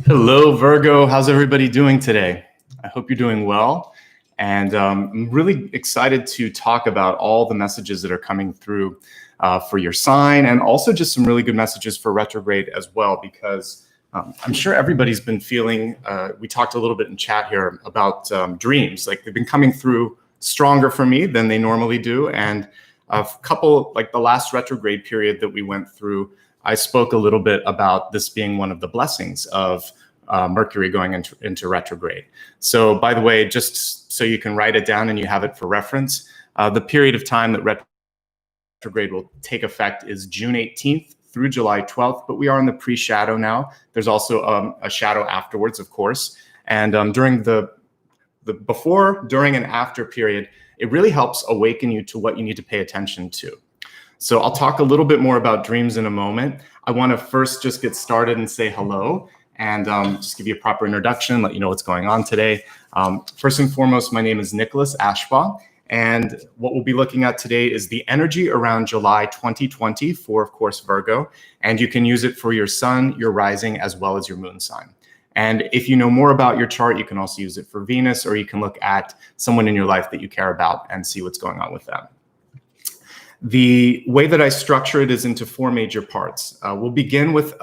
Hello, Virgo. How's everybody doing today? I hope you're doing well. And I'm really excited to talk about all the messages that are coming through for your sign, and also just some really good messages for retrograde as well, because I'm sure everybody's been feeling, we talked a little bit in chat here about dreams. Like, they've been coming through stronger for me than they normally do. And a couple, like the last retrograde period that we went through, I spoke a little bit about this being one of the blessings of Mercury going into retrograde. So, by the way, just so you can write it down and you have it for reference, the period of time that retrograde will take effect is June 18th through July 12th, but we are in the pre-shadow now. There's also a shadow afterwards, of course. And during the before, during, and after period, it really helps awaken you to what you need to pay attention to. So I'll talk a little bit more about dreams in a moment. I want to first just get started and say hello, and just give you a proper introduction, let you know what's going on today. First and foremost, my name is Nicholas Ashbaugh, and what we'll be looking at today is the energy around July 2020 for, of course, Virgo, and you can use it for your sun, your rising, as well as your moon sign. And if you know more about your chart, you can also use it for Venus, or you can look at someone in your life that you care about and see what's going on with them. The way that I structure it is into four major parts. We'll begin with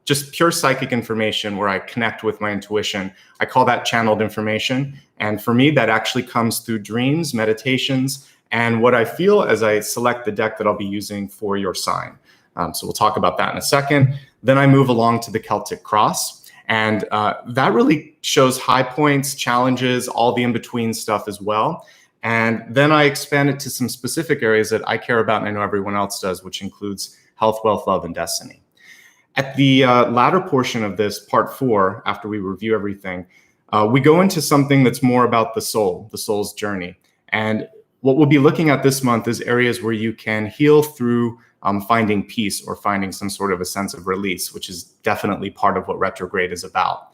just pure psychic information where I connect with my intuition. I call that channeled information. And for me, that actually comes through dreams, meditations, and what I feel as I select the deck that I'll be using for your sign. So we'll talk about that in a second. Then I move along to the Celtic Cross. And that really shows high points, challenges, all the in-between stuff as well. And then I expand it to some specific areas that I care about and I know everyone else does, which includes health, wealth, love, and destiny. At the latter portion of this, part 4, after we review everything, we go into something that's more about the soul's journey. And what we'll be looking at this month is areas where you can heal through finding peace or finding some sort of a sense of release, which is definitely part of what retrograde is about.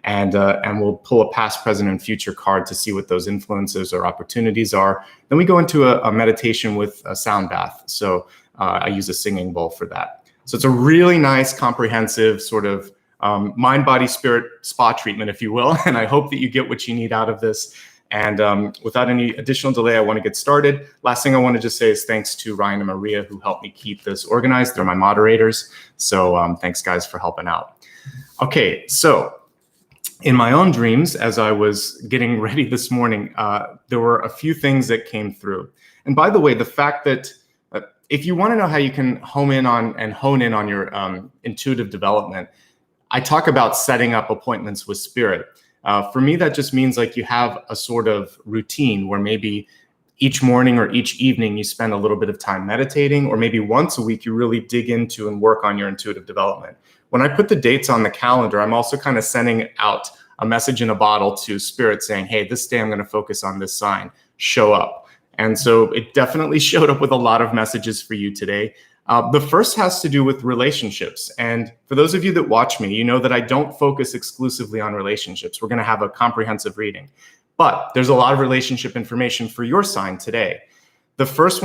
And we'll pull a past, present, and future card to see what those influences or opportunities are. Then we go into a meditation with a sound bath. So I use a singing bowl for that. So it's a really nice, comprehensive sort of mind, body, spirit spa treatment, if you will. And I hope that you get what you need out of this. And without any additional delay, I want to get started. Last thing I want to just say is thanks to Ryan and Maria, who helped me keep this organized. They're my moderators. So thanks, guys, for helping out. Okay, so in my own dreams, as I was getting ready this morning, there were a few things that came through. And by the way, the fact that if you want to know how you can hone in on your intuitive development, I talk about setting up appointments with spirit. For me, that just means like you have a sort of routine where maybe each morning or each evening you spend a little bit of time meditating, or maybe once a week you really dig into and work on your intuitive development. When I put the dates on the calendar, I'm also kind of sending out a message in a bottle to spirit saying, hey, this day I'm going to focus on this sign, show up. And so it definitely showed up with a lot of messages for you today. The first has to do with relationships. And for those of you that watch me, you know that I don't focus exclusively on relationships. We're going to have a comprehensive reading. But there's a lot of relationship information for your sign today. The first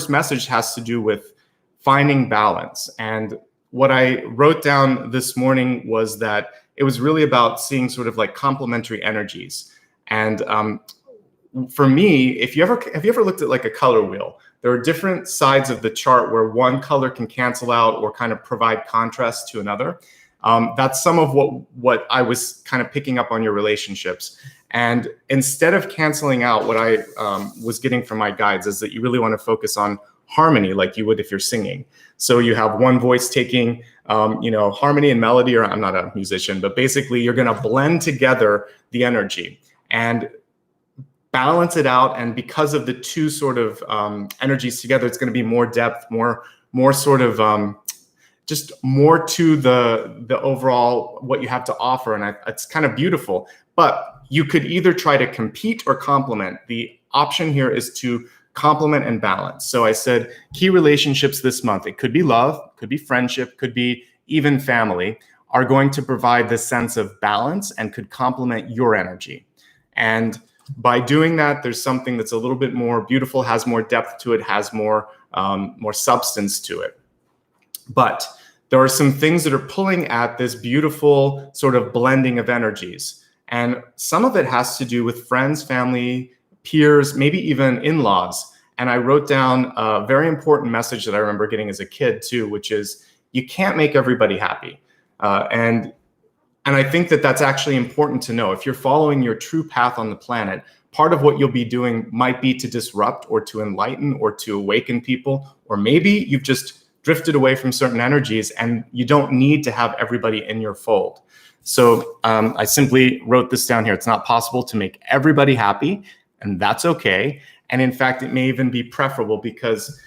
message has to do with finding balance. And what I wrote down this morning was that it was really about seeing sort of like complementary energies. And for me, have you ever looked at like a color wheel? There are different sides of the chart where one color can cancel out or kind of provide contrast to another. That's some of what I was kind of picking up on your relationships. And instead of canceling out, what I was getting from my guides is that you really want to focus on harmony, like you would if you're singing. So you have one voice taking, harmony and melody, or I'm not a musician, but basically you're going to blend together the energy and balance it out. And because of the two sort of energies together, it's going to be more depth, more sort of just more to the overall what you have to offer. And it's kind of beautiful. But you could either try to compete or complement. The option here is to complement and balance. So I said key relationships this month, it could be love, could be friendship, could be even family, are going to provide this sense of balance and could complement your energy. And by doing that, there's something that's a little bit more beautiful, has more depth to it, has more substance to it. But there are some things that are pulling at this beautiful sort of blending of energies. And some of it has to do with friends, family, peers, maybe even in-laws. And I wrote down a very important message that I remember getting as a kid too, which is you can't make everybody happy. And I think that that's actually important to know. If you're following your true path on the planet, part of what you'll be doing might be to disrupt or to enlighten or to awaken people, or maybe you've just drifted away from certain energies and you don't need to have everybody in your fold. So I simply wrote this down here. It's not possible to make everybody happy, and that's okay. And in fact, it may even be preferable because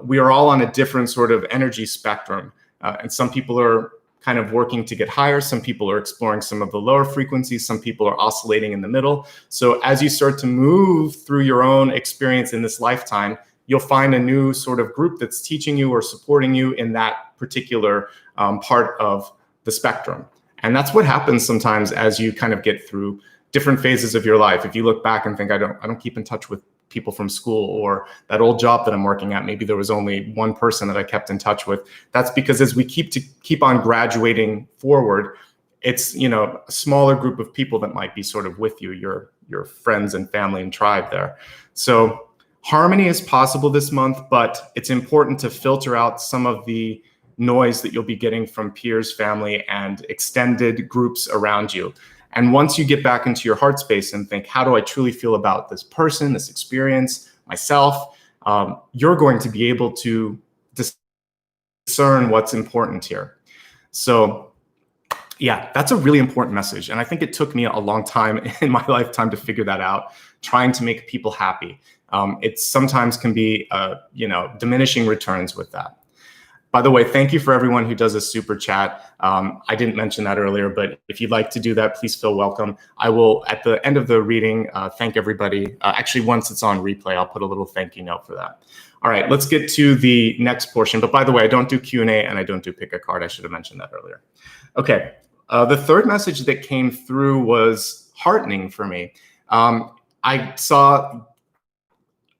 we are all on a different sort of energy spectrum. And some people are kind of working to get higher. Some people are exploring some of the lower frequencies. Some people are oscillating in the middle. So as you start to move through your own experience in this lifetime, you'll find a new sort of group that's teaching you or supporting you in that particular part of the spectrum. And that's what happens sometimes as you kind of get through different phases of your life. If you look back and think, I don't keep in touch with people from school, or that old job that I'm working at, maybe there was only one person that I kept in touch with. That's because as we keep on graduating forward, it's, you know, a smaller group of people that might be sort of with you, your friends and family and tribe there. So harmony is possible this month, but it's important to filter out some of the noise that you'll be getting from peers, family, and extended groups around you. And once you get back into your heart space and think, how do I truly feel about this person, this experience, myself, you're going to be able to discern what's important here. So yeah, that's a really important message. And I think it took me a long time in my lifetime to figure that out, trying to make people happy. It sometimes can be, diminishing returns with that. By the way, thank you for everyone who does a super chat. I didn't mention that earlier, but if you'd like to do that, please feel welcome. I will, at the end of the reading, thank everybody. Actually, once it's on replay, I'll put a little thank you note for that. All right, let's get to the next portion. But by the way, I don't do Q&A and I don't do pick a card. I should have mentioned that earlier. Okay, the third message that came through was heartening for me. I saw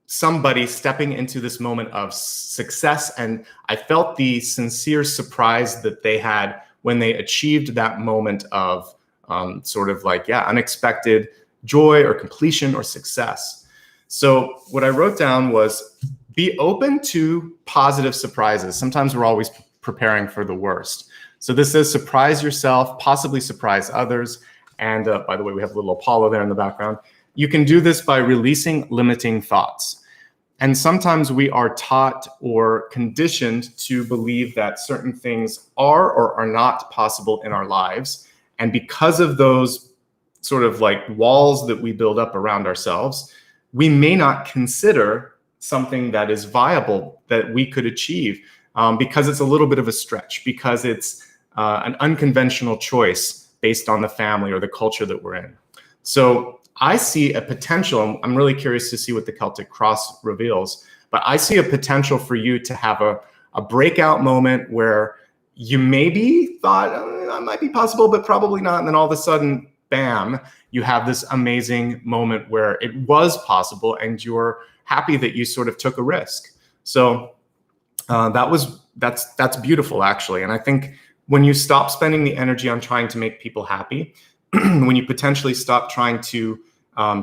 somebody stepping into this moment of success, and I felt the sincere surprise that they had when they achieved that moment of unexpected joy or completion or success. So what I wrote down was, be open to positive surprises. Sometimes we're always preparing for the worst. So this says surprise yourself, possibly surprise others. And by the way, we have a little Apollo there in the background. You can do this by releasing limiting thoughts. And sometimes we are taught or conditioned to believe that certain things are or are not possible in our lives. And because of those sort of like walls that we build up around ourselves, we may not consider something that is viable that we could achieve because it's a little bit of a stretch, because it's an unconventional choice based on the family or the culture that we're in. So I see a potential. I'm really curious to see what the Celtic Cross reveals, but I see a potential for you to have a breakout moment where you maybe thought that might be possible, but probably not. And then all of a sudden, bam, you have this amazing moment where it was possible and you're happy that you sort of took a risk. So that's beautiful, actually. And I think when you stop spending the energy on trying to make people happy, when you potentially stop trying to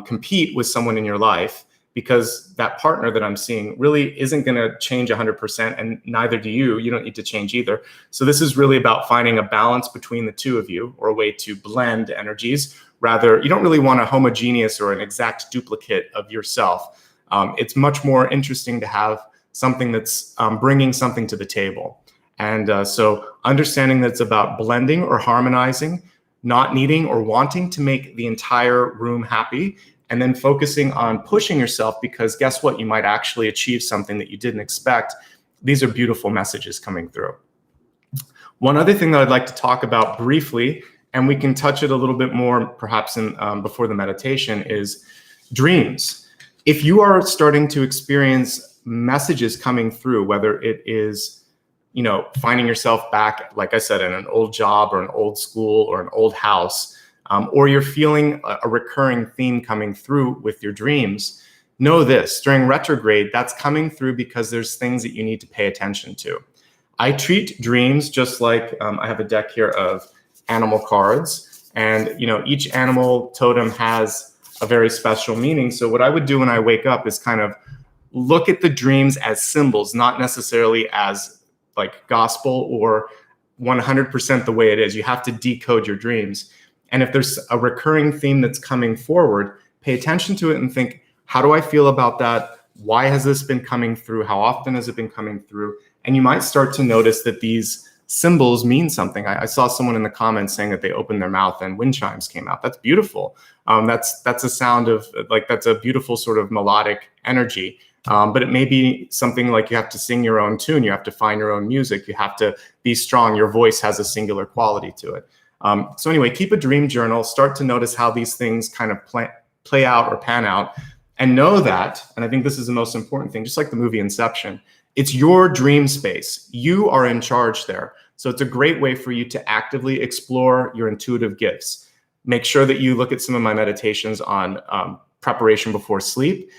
compete with someone in your life, because that partner that I'm seeing really isn't going to change 100%, and neither do you. You don't need to change either. So this is really about finding a balance between the two of you, or a way to blend energies. Rather, you don't really want a homogeneous or an exact duplicate of yourself. It's much more interesting to have something that's bringing something to the table. And so understanding that it's about blending or harmonizing, not needing or wanting to make the entire room happy, and then focusing on pushing yourself, because guess what? You might actually achieve something that you didn't expect. These are beautiful messages coming through. One other thing that I'd like to talk about briefly, and we can touch it a little bit more perhaps in before the meditation, is dreams. If you are starting to experience messages coming through, whether it is finding yourself back, like I said, in an old job or an old school or an old house, or you're feeling a recurring theme coming through with your dreams, know this: during retrograde, that's coming through because there's things that you need to pay attention to. I treat dreams just like I have a deck here of animal cards, and each animal totem has a very special meaning. So what I would do when I wake up is kind of look at the dreams as symbols, not necessarily as like gospel or 100% the way it is. You have to decode your dreams. And if there's a recurring theme that's coming forward, pay attention to it and think, how do I feel about that? Why has this been coming through? How often has it been coming through? And you might start to notice that these symbols mean something. I saw someone in the comments saying that they opened their mouth and wind chimes came out. That's beautiful. That's a sound of that's a beautiful sort of melodic energy. But it may be something like you have to sing your own tune. You have to find your own music. You have to be strong. Your voice has a singular quality to it. So anyway, keep a dream journal. Start to notice how these things kind of play out or pan out. And know that, and I think this is the most important thing, just like the movie Inception, it's your dream space. You are in charge there. So it's a great way for you to actively explore your intuitive gifts. Make sure that you look at some of my meditations on preparation before sleep.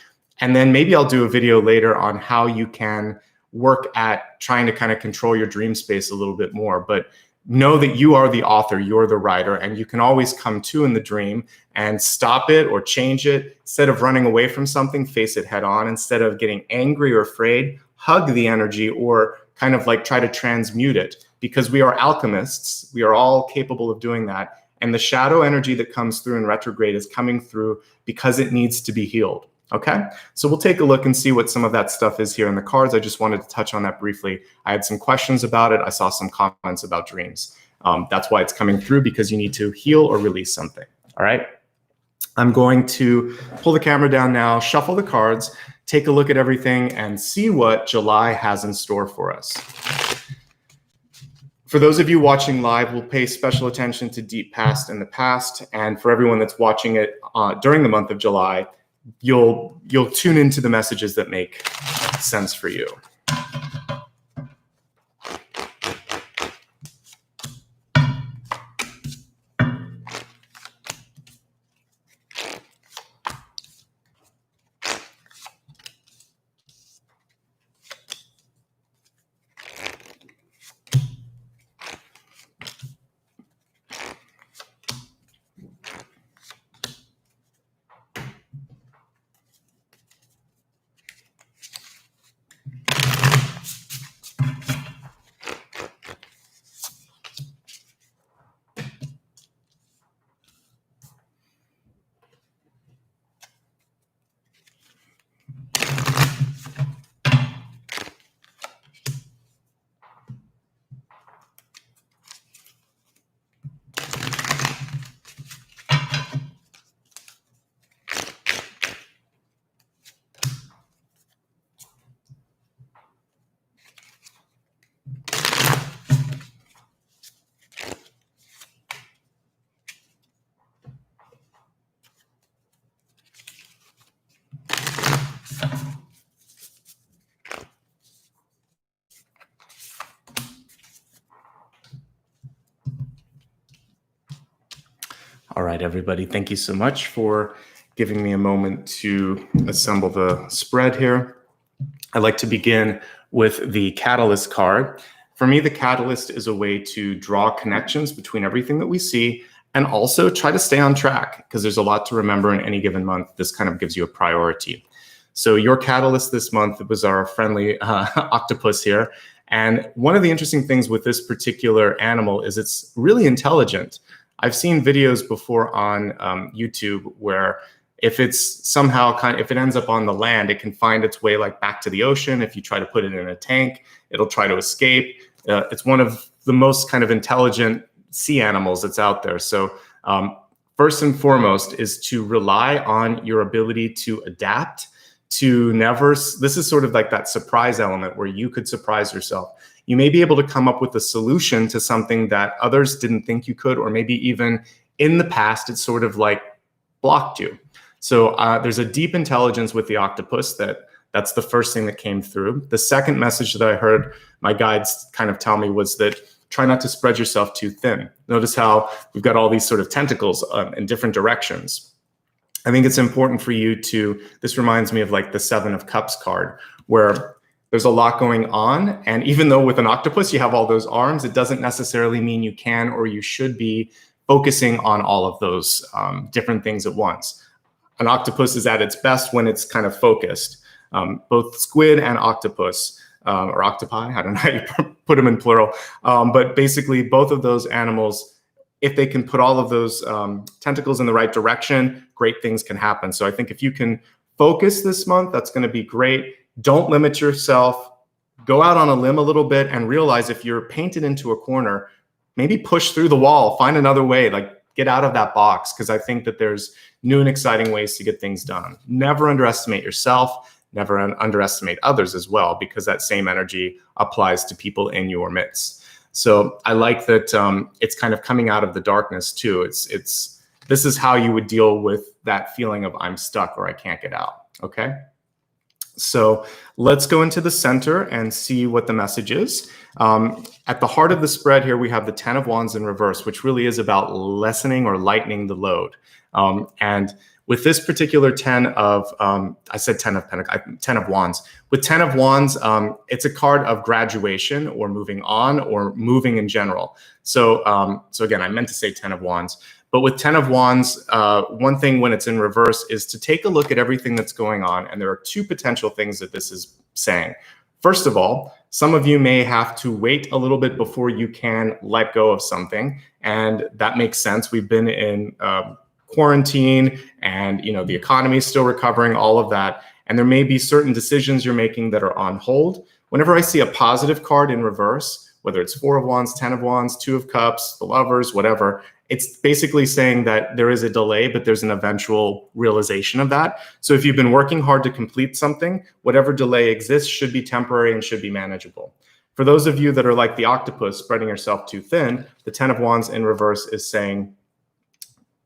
And then maybe I'll do a video later on how you can work at trying to kind of control your dream space a little bit more. But know that you are the author, you're the writer, and you can always come to in the dream and stop it or change it. Instead of running away from something, face it head on. Instead of getting angry or afraid, hug the energy or kind of like try to transmute it, because we are alchemists. We are all capable of doing that. And the shadow energy that comes through in retrograde is coming through because it needs to be healed. Okay, so we'll take a look and see what some of that stuff is here in the cards. I just wanted to touch on that briefly. I had some questions about it. I saw some comments about dreams. That's why it's coming through, because you need to heal or release something. All right, I'm going to pull the camera down now, shuffle the cards, take a look at everything, and see what July has in store for us. For those of you watching live, we'll pay special attention to deep past and the past. And for everyone that's watching it during the month of July, you'll tune into the messages that make sense for you. All right, everybody, thank you so much for giving me a moment to assemble the spread here. I'd like to begin with the Catalyst card. For me, the Catalyst is a way to draw connections between everything that we see and also try to stay on track, because there's a lot to remember in any given month. This kind of gives you a priority. So your Catalyst this month was our friendly octopus here. And one of the interesting things with this particular animal is it's really intelligent. I've seen videos before on YouTube where if it's somehow if it ends up on the land, it can find its way like back to the ocean. If you try to put it in a tank, it'll try to escape. It's one of the most kind of intelligent sea animals that's out there. So first and foremost is to rely on your ability to adapt, to never, this is sort of like that surprise element where you could surprise yourself. You may be able to come up with a solution to something that others didn't think you could, or maybe even in the past, it sort of like blocked you. So there's a deep intelligence with the octopus that's the first thing that came through. The second message that I heard my guides kind of tell me was that try not to spread yourself too thin. Notice how we've got all these sort of tentacles in different directions. I think it's important for you to, this reminds me of like the Seven of Cups card, where There's a lot going on. And even though with an octopus, you have all those arms, it doesn't necessarily mean you can or you should be focusing on all of those different things at once. An octopus is at its best when it's kind of focused. Both squid and octopus, or octopi, I don't know how you put them in plural, but basically both of those animals, if they can put all of those tentacles in the right direction, great things can happen. So I think if you can focus this month, that's going to be great. Don't limit yourself. Go out on a limb a little bit and realize if you're painted into a corner, maybe push through the wall, find another way, like get out of that box, because I think that there's new and exciting ways to get things done. Never underestimate yourself. Never underestimate others as well, because that same energy applies to people in your midst. So I like that it's kind of coming out of the darkness too. This is how you would deal with that feeling of I'm stuck or I can't get out, okay? So let's go into the center and see what the message is. At the heart of the spread here, we have the 10 of Wands in reverse, which really is about lessening or lightening the load. And with this particular 10 of, I said 10 of Pentacles, 10 of Wands. With 10 of Wands, it's a card of graduation or moving on or moving in general. So, so again, I meant to say 10 of Wands. But with 10 of Wands, one thing when it's in reverse is to take a look at everything that's going on. And there are two potential things that this is saying. First of all, some of you may have to wait a little bit before you can let go of something. And that makes sense. We've been in quarantine and the economy is still recovering, all of that. And there may be certain decisions you're making that are on hold. Whenever I see a positive card in reverse, whether it's 4 of Wands, 10 of Wands, 2 of Cups, the Lovers, whatever, it's basically saying that there is a delay, but there's an eventual realization of that. So if you've been working hard to complete something, whatever delay exists should be temporary and should be manageable. For those of you that are like the octopus, spreading yourself too thin, the 10 of Wands in reverse is saying,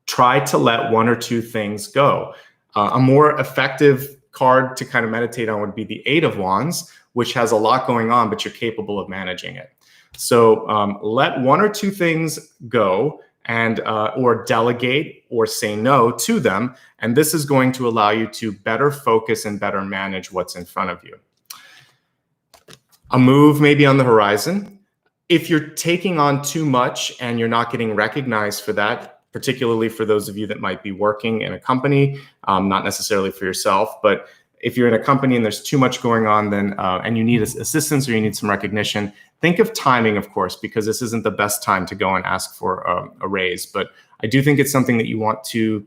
try to let 1 or 2 things go. A more effective card to kind of meditate on would be the 8 of Wands, which has a lot going on, but you're capable of managing it. So let 1 or 2 things go and or delegate or say no to them. And this is going to allow you to better focus and better manage what's in front of you. A move may be on the horizon. If you're taking on too much and you're not getting recognized for that, particularly for those of you that might be working in a company, not necessarily for yourself, but if you're in a company and there's too much going on, then and you need assistance or you need some recognition, think of timing, of course, because this isn't the best time to go and ask for a raise. But I do think it's something that you want to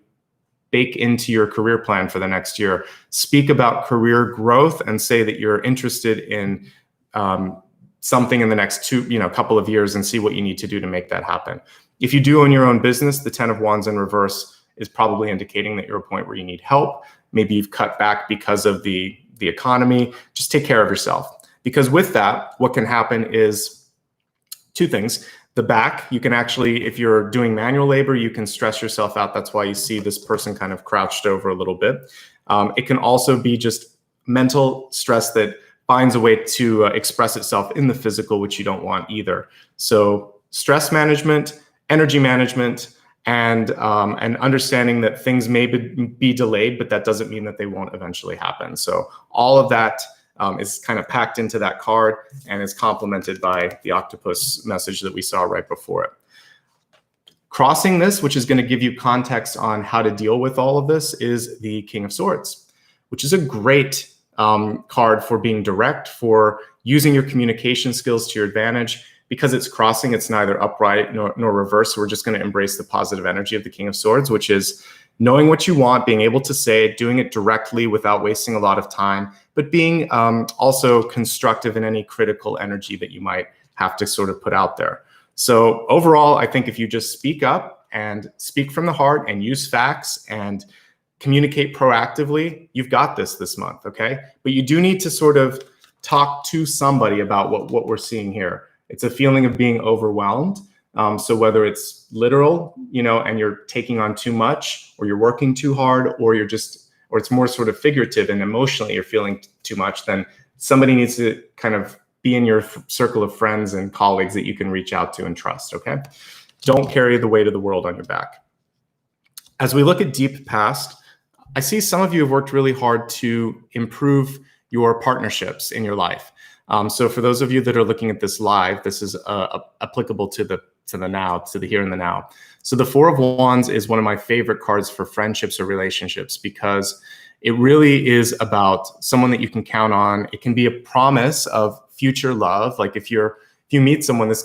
bake into your career plan for the next year. Speak about career growth and say that you're interested in something in the next couple of years and see what you need to do to make that happen. If you do own your own business, the 10 of Wands in reverse is probably indicating that you're at a point where you need help. Maybe you've cut back because of the economy. Just take care of yourself. Because with that, what can happen is 2 things. The back, you can actually, if you're doing manual labor, you can stress yourself out. That's why you see this person kind of crouched over a little bit. It can also be just mental stress that finds a way to express itself in the physical, which you don't want either. So stress management, energy management, and understanding that things may be delayed, but that doesn't mean that they won't eventually happen. So all of that is kind of packed into that card and is complemented by the octopus message that we saw right before it. Crossing this, which is going to give you context on how to deal with all of this, is the King of Swords, which is a great card for being direct, for using your communication skills to your advantage. Because it's crossing, it's neither upright nor reverse. So we're just going to embrace the positive energy of the King of Swords, which is knowing what you want, being able to say it, doing it directly without wasting a lot of time, but being also constructive in any critical energy that you might have to sort of put out there. So overall, I think if you just speak up and speak from the heart and use facts and communicate proactively, you've got this month, okay? But you do need to sort of talk to somebody about what we're seeing here. It's a feeling of being overwhelmed. So whether it's literal, and you're taking on too much, or you're working too hard, or it's more sort of figurative and emotionally you're feeling too much, then somebody needs to kind of be in your circle of friends and colleagues that you can reach out to and trust, okay? Don't carry the weight of the world on your back. As we look at deep past, I see some of you have worked really hard to improve your partnerships in your life. So for those of you that are looking at this live, this is applicable to the now, to the here and the now. So the Four of Wands is one of my favorite cards for friendships or relationships, because it really is about someone that you can count on. It can be a promise of future love. Like if you meet someone, this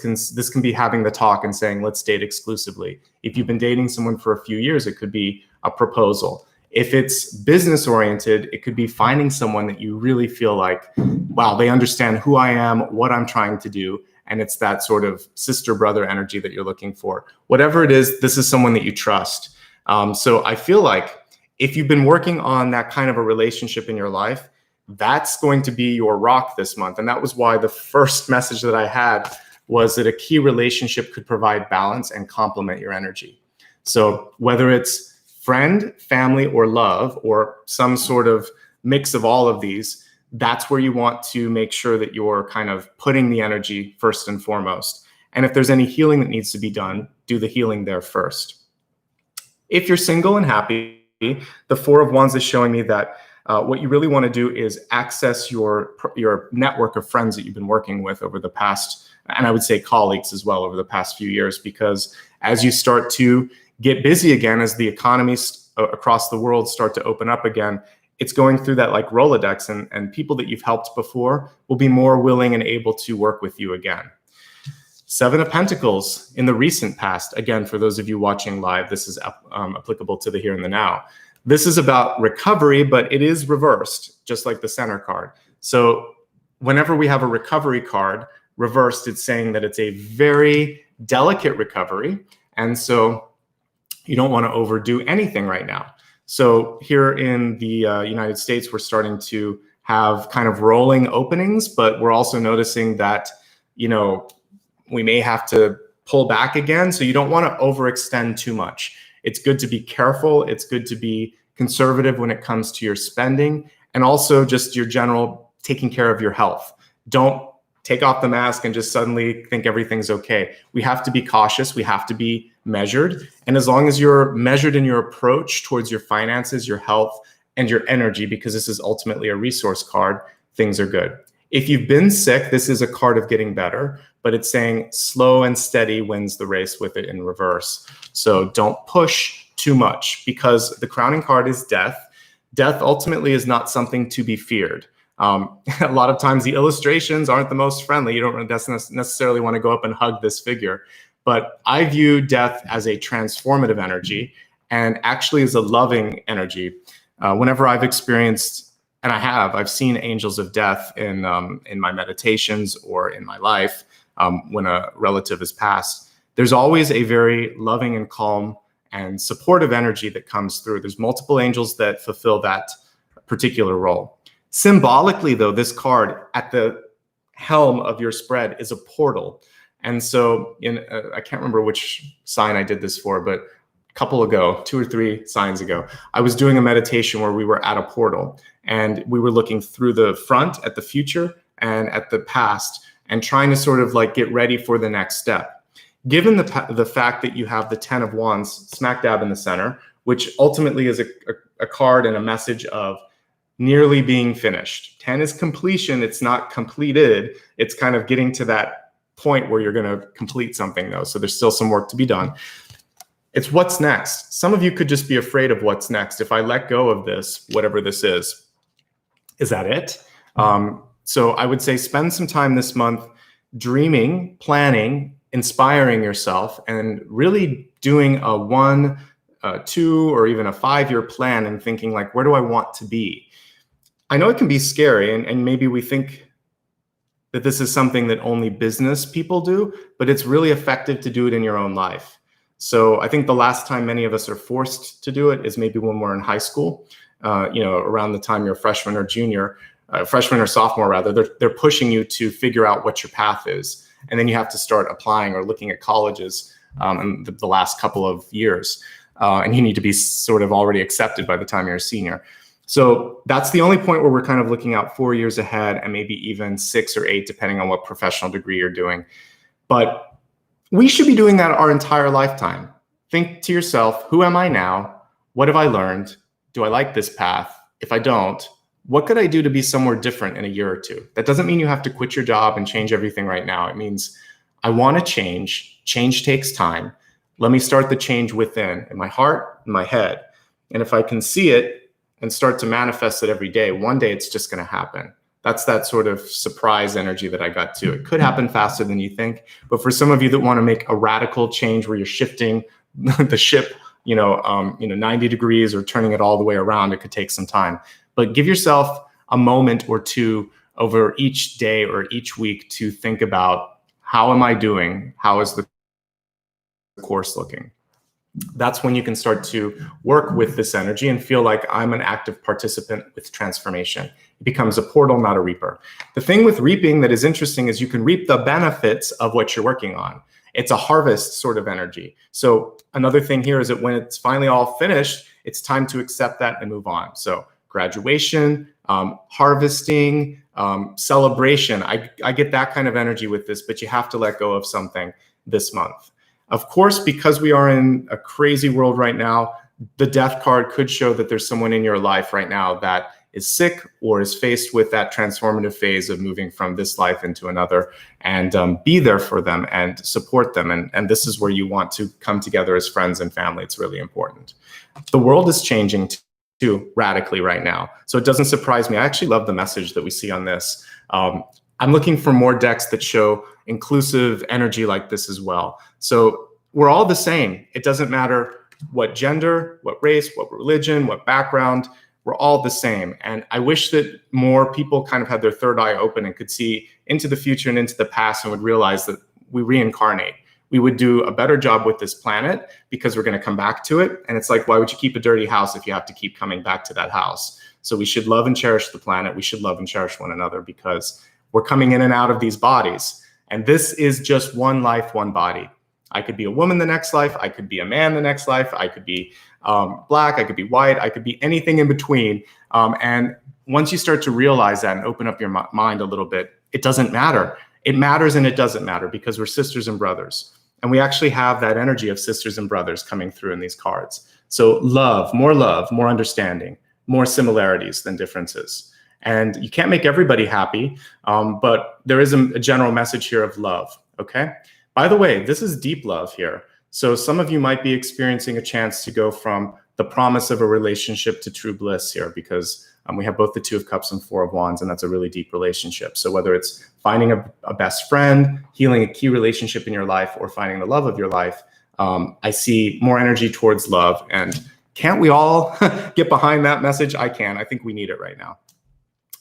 can be having the talk and saying, let's date exclusively. If you've been dating someone for a few years, it could be a proposal. If it's business oriented, it could be finding someone that you really feel like, wow, they understand who I am, what I'm trying to do. And it's that sort of sister brother energy that you're looking for. Whatever it is, this is someone that you trust. So I feel like if you've been working on that kind of a relationship in your life, that's going to be your rock this month. And that was why the first message that I had was that a key relationship could provide balance and complement your energy. So whether it's friend, family, or love, or some sort of mix of all of these, that's where you want to make sure that you're kind of putting the energy first and foremost. And if there's any healing that needs to be done, do the healing there first. If you're single and happy, the Four of Wands is showing me that what you really want to do is access your network of friends that you've been working with over the past, and I would say colleagues as well, over the past few years, because as you start to get busy again, as the economies across the world start to open up again, it's going through that like Rolodex, and people that you've helped before will be more willing and able to work with you again. Seven of Pentacles in the recent past. Again, for those of you watching live, this is applicable to the here and the now. This is about recovery, but it is reversed, just like the center card. So whenever we have a recovery card reversed, it's saying that it's a very delicate recovery. And so you don't want to overdo anything right now. So here in the United States, we're starting to have kind of rolling openings, but we're also noticing that, we may have to pull back again. So you don't want to overextend too much. It's good to be careful. It's good to be conservative when it comes to your spending, and also just your general taking care of your health. Don't take off the mask and just suddenly think everything's okay. We have to be cautious. We have to be measured. And as long as you're measured in your approach towards your finances, your health, and your energy, because this is ultimately a resource card, things are good. If you've been sick, this is a card of getting better, but it's saying slow and steady wins the race with it in reverse. So don't push too much, because the crowning card is death. Death ultimately is not something to be feared. A lot of times the illustrations aren't the most friendly. You don't necessarily want to go up and hug this figure. But I view death as a transformative energy, and actually as a loving energy. Whenever I've experienced, and I've seen angels of death in my meditations or in my life, when a relative has passed, there's always a very loving and calm and supportive energy that comes through. There's multiple angels that fulfill that particular role. Symbolically, though, this card at the helm of your spread is a portal. And so I can't remember which sign I did this for, but a couple ago, 2 or 3 signs ago, I was doing a meditation where we were at a portal, and we were looking through the front at the future and at the past, and trying to sort of like get ready for the next step. Given the fact that you have the 10 of Wands smack dab in the center, which ultimately is a card and a message of nearly being finished. 10 is completion. It's not completed. It's kind of getting to that point where you're going to complete something, though. So there's still some work to be done. It's what's next. Some of you could just be afraid of what's next. If I let go of this, whatever this is that it? So I would say spend some time this month dreaming, planning, inspiring yourself, and really doing a 1, 2, or even a 5-year plan, and thinking like, where do I want to be? I know it can be scary, and maybe we think that this is something that only business people do, but it's really effective to do it in your own life. So I think the last time many of us are forced to do it is maybe when we're in high school, around the time you're a freshman or junior, freshman or sophomore rather, they're pushing you to figure out what your path is. And then you have to start applying or looking at colleges in the last couple of years. And you need to be sort of already accepted by the time you're a senior. So that's the only point where we're kind of looking out 4 years ahead, and maybe even 6 or 8, depending on what professional degree you're doing. But we should be doing that our entire lifetime. Think to yourself, who am I now? What have I learned? Do I like this path? If I don't, What could I do to be somewhere different in a year or two? That doesn't mean you have to quit your job and change everything right now. It means I want to change. Change takes time. Let me start the change within, in my heart, in my head. And if I can see it and start to manifest it every day, one day it's just going to happen. That's that sort of surprise energy that I got too. It could happen faster than you think. But for some of you that want to make a radical change where you're shifting the ship, 90 degrees or turning it all the way around, it could take some time. But give yourself a moment or two over each day or each week to think about, how am I doing? How is the course looking? That's when you can start to work with this energy and feel like I'm an active participant with transformation. It becomes a portal, not a reaper. The thing with reaping that is interesting is you can reap the benefits of what you're working on. It's a harvest sort of energy. So another thing here is that when it's finally all finished, it's time to accept that and move on. So graduation, harvesting, celebration. I get that kind of energy with this, but you have to let go of something this month. Of course, because we are in a crazy world right now, the death card could show that there's someone in your life right now that is sick or is faced with that transformative phase of moving from this life into another, and be there for them and support them. And this is where you want to come together as friends and family. It's really important. The world is changing too radically right now. So it doesn't surprise me. I actually love the message that we see on this. I'm looking for more decks that show inclusive energy like this as well. So we're all the same. It doesn't matter what gender, what race, what religion, what background, we're all the same. And I wish that more people kind of had their third eye open and could see into the future and into the past and would realize that we reincarnate. We would do a better job with this planet because we're going to come back to it. And it's like, why would you keep a dirty house if you have to keep coming back to that house? So we should love and cherish the planet. We should love and cherish one another because we're coming in and out of these bodies. And this is just one life, one body. I could be a woman the next life. I could be a man the next life. I could be black. I could be white. I could be anything in between. And once you start to realize that and open up your mind a little bit, it doesn't matter. It matters and it doesn't matter because we're sisters and brothers. And we actually have that energy of sisters and brothers coming through in these cards. So love, more understanding, more similarities than differences. And you can't make everybody happy, but there is a general message here of love, okay? By the way, this is deep love here. So some of you might be experiencing a chance to go from the promise of a relationship to true bliss here because we have both the Two of Cups and Four of Wands, and that's a really deep relationship. So whether it's finding a best friend, healing a key relationship in your life, or finding the love of your life, I see more energy towards love. And can't we all get behind that message? I can. I think we need it right now.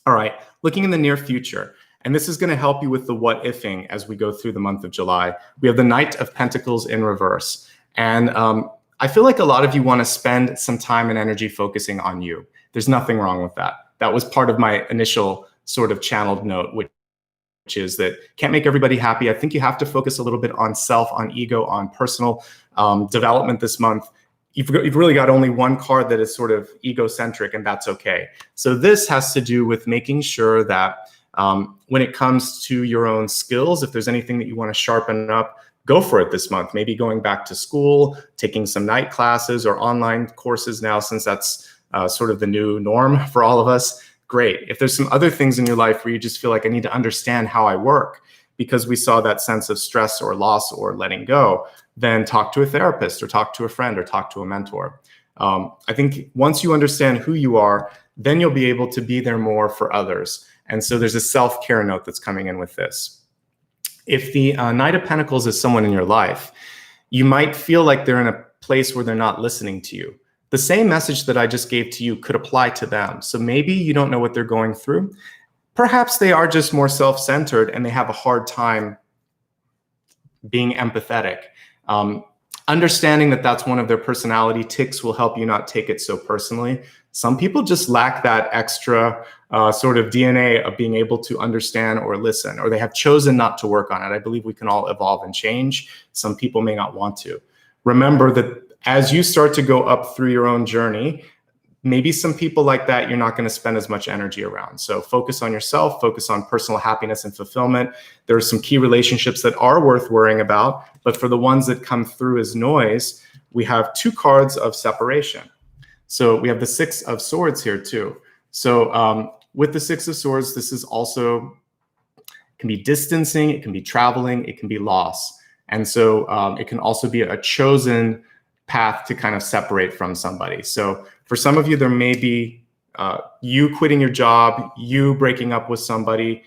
All right, looking in the near future, and this is going to help you with the what ifing as we go through the month of July. We have the Knight of Pentacles in reverse. And I feel like a lot of you want to spend some time and energy focusing on you. There's nothing wrong with that. That was part of my initial sort of channeled note, which is that can't make everybody happy. I think you have to focus a little bit on self, on ego, on personal development this month. You've really got only one card that is sort of egocentric, and that's okay. So this has to do with making sure that when it comes to your own skills, if there's anything that you want to sharpen up, go for it this month. Maybe going back to school, taking some night classes or online courses now, since that's sort of the new norm for all of us. Great. If there's some other things in your life where you just feel like I need to understand how I work because we saw that sense of stress or loss or letting go, then talk to a therapist or talk to a friend or talk to a mentor. I think once you understand who you are, then you'll be able to be there more for others. And so there's a self-care note that's coming in with this. If the Knight of Pentacles is someone in your life, you might feel like they're in a place where they're not listening to you. The same message that I just gave to you could apply to them. So maybe you don't know what they're going through. Perhaps they are just more self-centered and they have a hard time being empathetic. Understanding that that's one of their personality tics will help you not take it so personally. Some people just lack that extra sort of DNA of being able to understand or listen, or they have chosen not to work on it. I believe we can all evolve and change. Some people may not want to. Remember that as you start to go up through your own journey, maybe some people like that you're not going to spend as much energy around. So focus on yourself, focus on personal happiness and fulfillment. There are some key relationships that are worth worrying about, but for the ones that come through as noise, we have two cards of separation. So we have the Six of Swords here too. So with the Six of Swords, this is also, can be distancing, it can be traveling, it can be loss. And so it can also be a chosen path to kind of separate from somebody. So for some of you, there may be you quitting your job, you breaking up with somebody.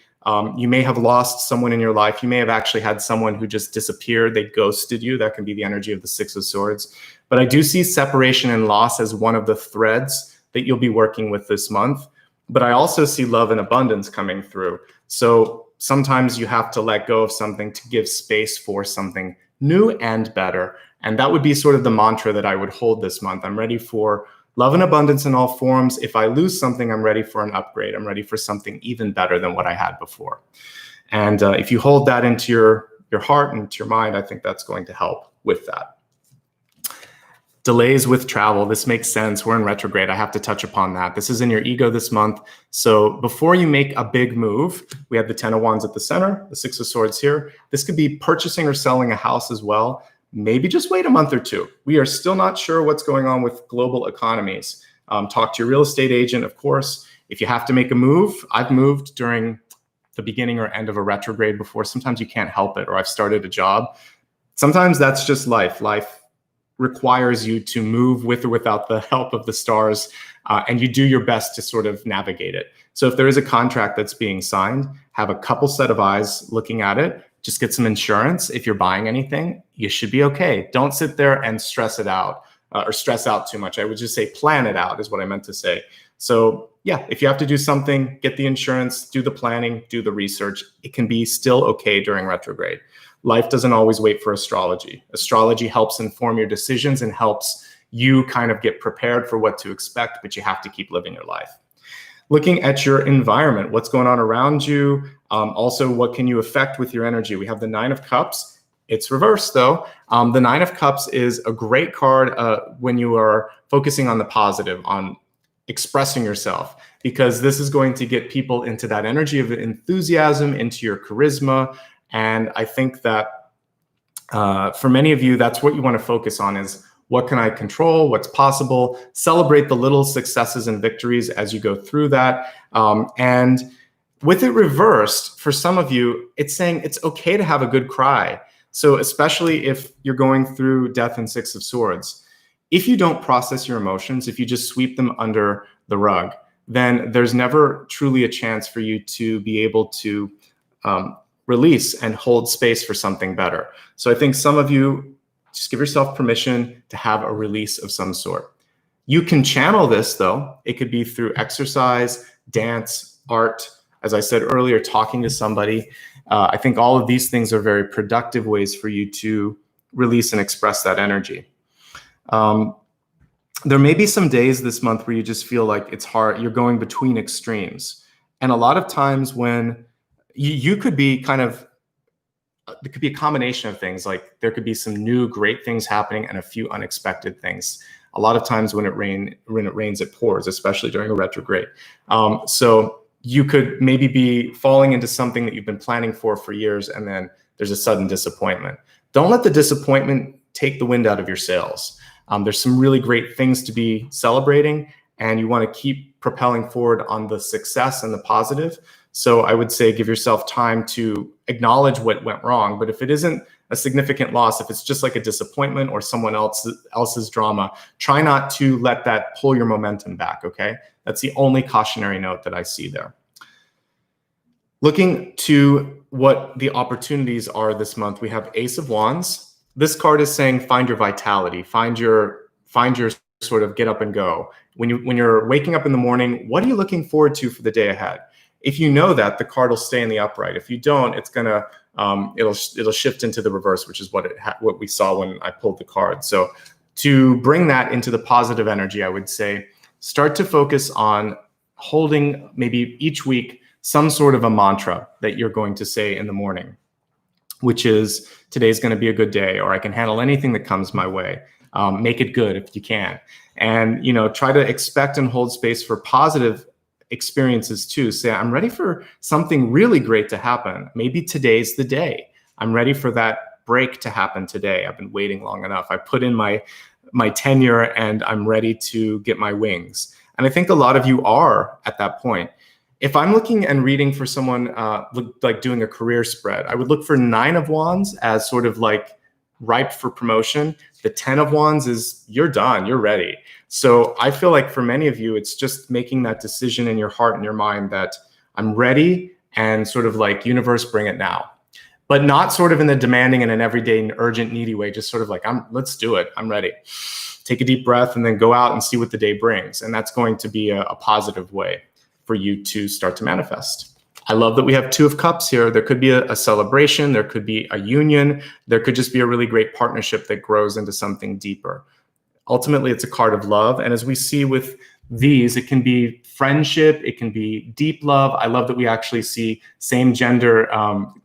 You may have lost someone in your life. You may have actually had someone who just disappeared. They ghosted you. That can be the energy of the Six of Swords. But I do see separation and loss as one of the threads that you'll be working with this month. But I also see love and abundance coming through. So sometimes you have to let go of something to give space for something new and better. And that would be sort of the mantra that I would hold this month. I'm ready for love and abundance in all forms. If I lose something, I'm ready for an upgrade. I'm ready for something even better than what I had before. And if you hold that into your heart and to your mind, I think that's going to help with that. Delays with travel. This makes sense. We're in retrograde. I have to touch upon that. This is in your ego this month. So before you make a big move, we have the Ten of Wands at the center, the Six of Swords here. This could be purchasing or selling a house as well. Maybe just wait a month or two. We are still not sure what's going on with global economies. Talk to your real estate agent, of course. If you have to make a move, I've moved during the beginning or end of a retrograde before. Sometimes you can't help it, or I've started a job. Sometimes that's just life. Life requires you to move with or without the help of the stars, and you do your best to sort of navigate it. So if there is a contract that's being signed, have a couple set of eyes looking at it. Just get some insurance. If you're buying anything, you should be okay. Don't sit there and stress it out or stress out too much. I would just say plan it out is what I meant to say. So yeah, if you have to do something, get the insurance, do the planning, do the research. It can be still okay during retrograde. Life doesn't always wait for astrology. Astrology helps inform your decisions and helps you kind of get prepared for what to expect, but you have to keep living your life. Looking at your environment, what's going on around you. Also, what can you affect with your energy? We have the Nine of Cups. It's reversed though. The Nine of Cups is a great card when you are focusing on the positive, on expressing yourself, because this is going to get people into that energy of enthusiasm, into your charisma. And I think that for many of you, that's what you want to focus on is what can I control? What's possible? Celebrate the little successes and victories as you go through that. And with it reversed, for some of you, it's saying it's okay to have a good cry. So especially if you're going through death and Six of Swords, if you don't process your emotions, if you just sweep them under the rug, then there's never truly a chance for you to be able to release and hold space for something better. So I think some of you, just give yourself permission to have a release of some sort. You can channel this though. It could be through exercise, dance, art. As I said earlier, talking to somebody. I think all of these things are very productive ways for you to release and express that energy. There may be some days this month where you just feel like it's hard. You're going between extremes. And a lot of times when you could be kind of, it could be a combination of things. Like there could be some new great things happening and a few unexpected things. A lot of times when it rains, it pours, especially during a retrograde. So you could maybe be falling into something that you've been planning for years, and then there's a sudden disappointment. Don't let the disappointment take the wind out of your sails. There's some really great things to be celebrating, and you want to keep propelling forward on the success and the positive. So I would say give yourself time to acknowledge what went wrong. But if it isn't a significant loss, if it's just like a disappointment or someone else's drama, try not to let that pull your momentum back, okay? That's the only cautionary note that I see there. Looking to what the opportunities are this month, we have Ace of Wands. This card is saying find your vitality, find your sort of get up and go. When you're waking up in the morning, what are you looking forward to for the day ahead? If you know that, the card will stay in the upright. If you don't, it's gonna it'll shift into the reverse, which is what we saw when I pulled the card. So to bring that into the positive energy, I would say start to focus on holding maybe each week some sort of a mantra that you're going to say in the morning, which is today's going to be a good day, or I can handle anything that comes my way. Make it good if you can, and try to expect and hold space for positive experiences too. Say, I'm ready for something really great to happen. Maybe today's the day. I'm ready for that break to happen today. I've been waiting long enough. I put in my tenure and I'm ready to get my wings. And I think a lot of you are at that point. If I'm looking and reading for someone like doing a career spread, I would look for 9 of Wands as sort of like ripe for promotion. The 10 of Wands is you're done, you're ready. So I feel like for many of you, it's just making that decision in your heart and your mind that I'm ready, and sort of like, universe, bring it now. But not sort of in the demanding and an everyday and urgent, needy way, just sort of like, let's do it, I'm ready. Take a deep breath and then go out and see what the day brings. And that's going to be a positive way for you to start to manifest. I love that we have 2 of Cups here. There could be a celebration, there could be a union, there could just be a really great partnership that grows into something deeper. Ultimately, it's a card of love. And as we see with these, it can be friendship, it can be deep love. I love that we actually see same gender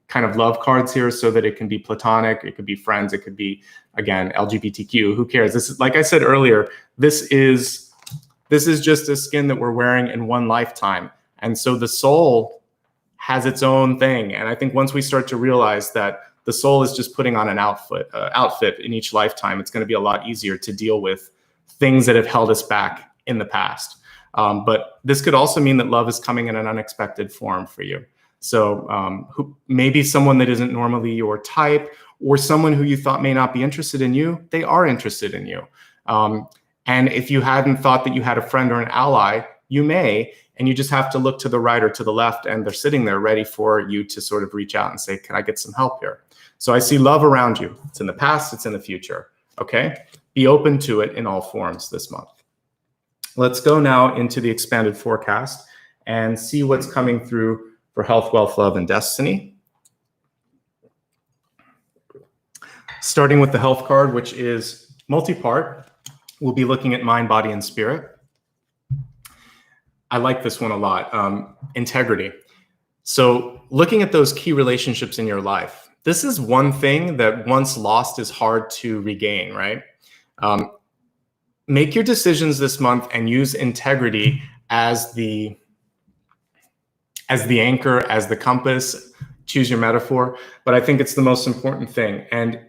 kind of love cards here, so that it can be platonic, it could be friends, it could be, again, LGBTQ, who cares? This is, like I said earlier, this is just a skin that we're wearing in one lifetime. And so the soul has its own thing. And I think once we start to realize that the soul is just putting on an outfit in each lifetime, it's going to be a lot easier to deal with things that have held us back in the past. But this could also mean that love is coming in an unexpected form for you. So maybe someone that isn't normally your type, or someone who you thought may not be interested in you, they are interested in you. And if you hadn't thought that you had a friend or an ally, you may, and you just have to look to the right or to the left, and they're sitting there ready for you to sort of reach out and say, can I get some help here? So I see love around you. It's in the past, it's in the future, okay? Be open to it in all forms this month. Let's go now into the expanded forecast and see what's coming through for health, wealth, love, and destiny. Starting with the health card, which is multi-part. We'll be looking at mind, body, and spirit. I like this one a lot. Integrity. So looking at those key relationships in your life, this is one thing that once lost is hard to regain, right? Make your decisions this month and use integrity as the anchor, as the compass. Choose your metaphor, but I think it's the most important thing. And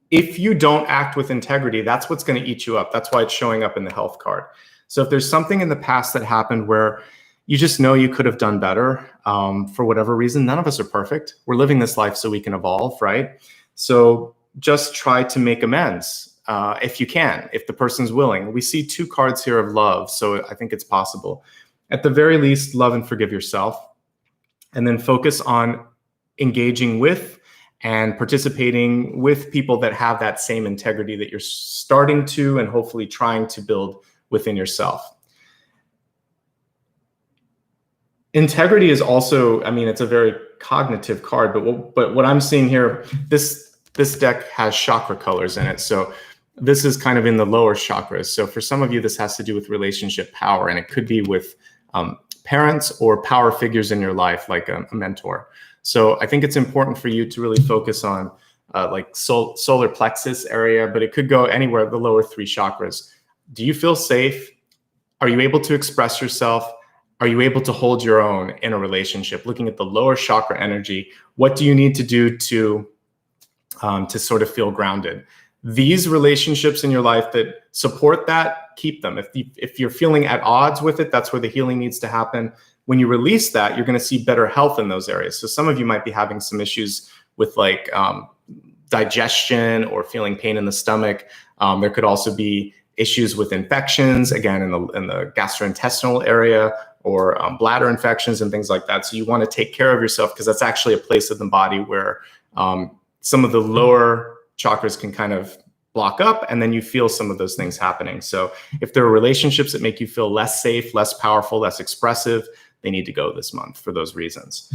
if you don't act with integrity, that's what's going to eat you up. That's why it's showing up in the health card. So if there's something in the past that happened where you just know you could have done better for whatever reason, none of us are perfect. We're living this life so we can evolve, right? So just try to make amends if you can, if the person's willing. We see 2 cards here of love, so I think it's possible. At the very least, love and forgive yourself, and then focus on engaging with and participating with people that have that same integrity that you're starting to and hopefully trying to build within yourself. Integrity is also, I mean, it's a very cognitive card, but what I'm seeing here, this deck has chakra colors in it. So this is kind of in the lower chakras. So for some of you, this has to do with relationship power, and it could be with parents or power figures in your life, like a mentor. So I think it's important for you to really focus on like solar plexus area, but it could go anywhere, the lower 3 chakras. Do you feel safe? Are you able to express yourself? Are you able to hold your own in a relationship? Looking at the lower chakra energy, what do you need to do to sort of feel grounded? These relationships in your life that support that, keep them. If you're feeling at odds with it, that's where the healing needs to happen. When you release that, you're going to see better health in those areas. So some of you might be having some issues with like digestion or feeling pain in the stomach. There could also be issues with infections, again, in the gastrointestinal area, or bladder infections and things like that. So you want to take care of yourself, because that's actually a place of the body where some of the lower chakras can kind of block up, and then you feel some of those things happening. So if there are relationships that make you feel less safe, less powerful, less expressive, they need to go this month for those reasons.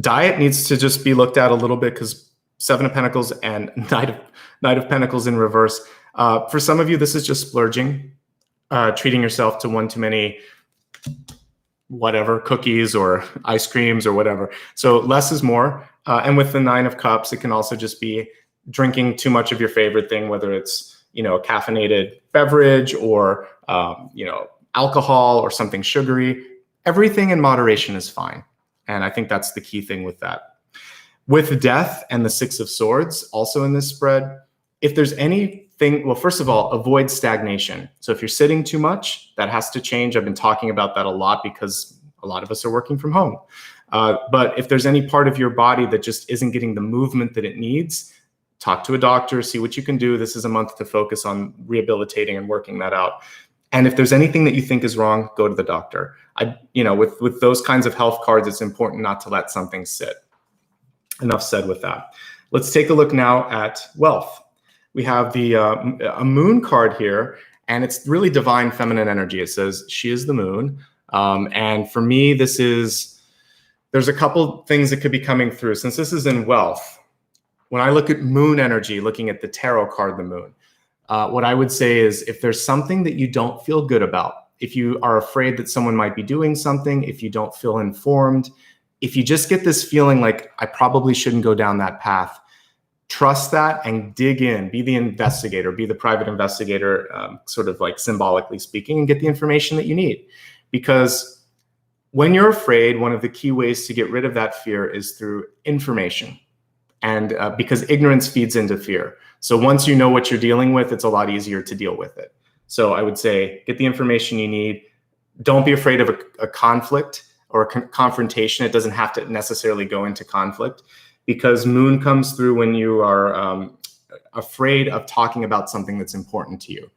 Diet needs to just be looked at a little bit, because 7 of Pentacles and Knight of Pentacles in reverse. For some of you, this is just splurging, treating yourself to one too many whatever, cookies or ice creams or whatever. So less is more. And with the 9 of Cups, it can also just be drinking too much of your favorite thing, whether it's, a caffeinated beverage or, alcohol or something sugary. Everything in moderation is fine. And I think that's the key thing with that. With death and the 6 of Swords, also in this spread, if there's anything well, first of all, avoid stagnation. So if you're sitting too much, that has to change. I've been talking about that a lot because a lot of us are working from home. But if there's any part of your body that just isn't getting the movement that it needs, talk to a doctor, see what you can do. This is a month to focus on rehabilitating and working that out. And if there's anything that you think is wrong, go to the doctor. With those kinds of health cards, it's important not to let something sit. Enough said with that. Let's take a look now at wealth. We have a moon card here, and it's really divine feminine energy. It says she is the moon. And for me, there's a couple things that could be coming through. Since this is in wealth, when I look at moon energy, looking at the tarot card, the moon, what I would say is if there's something that you don't feel good about, if you are afraid that someone might be doing something, if you don't feel informed, if you just get this feeling like I probably shouldn't go down that path, trust that and dig in, be the investigator, be the private investigator, sort of like symbolically speaking, and get the information that you need. Because when you're afraid, one of the key ways to get rid of that fear is through information. And because ignorance feeds into fear. So once you know what you're dealing with, it's a lot easier to deal with it. So I would say, get the information you need. Don't be afraid of a conflict or a confrontation. It doesn't have to necessarily go into conflict, because moon comes through when you are afraid of talking about something that's important to you.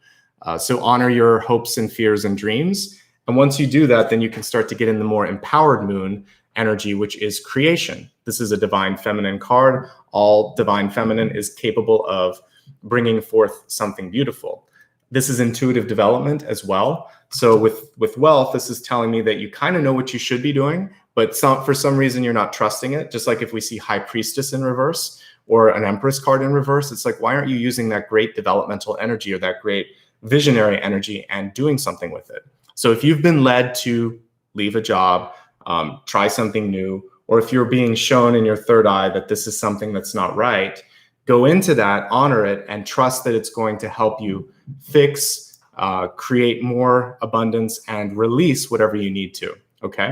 So honor your hopes and fears and dreams. And once you do that, then you can start to get in the more empowered moon energy, which is creation. This is a divine feminine card. All divine feminine is capable of bringing forth something beautiful. This is intuitive development as well. So with wealth, this is telling me that you kind of know what you should be doing, but for some reason you're not trusting it. Just like if we see High Priestess in reverse or an Empress card in reverse, it's like, why aren't you using that great developmental energy or that great visionary energy and doing something with it? So if you've been led to leave a job, try something new, or if you're being shown in your third eye that this is something that's not right, go into that, honor it, and trust that it's going to help you fix, create more abundance, and release whatever you need to, okay?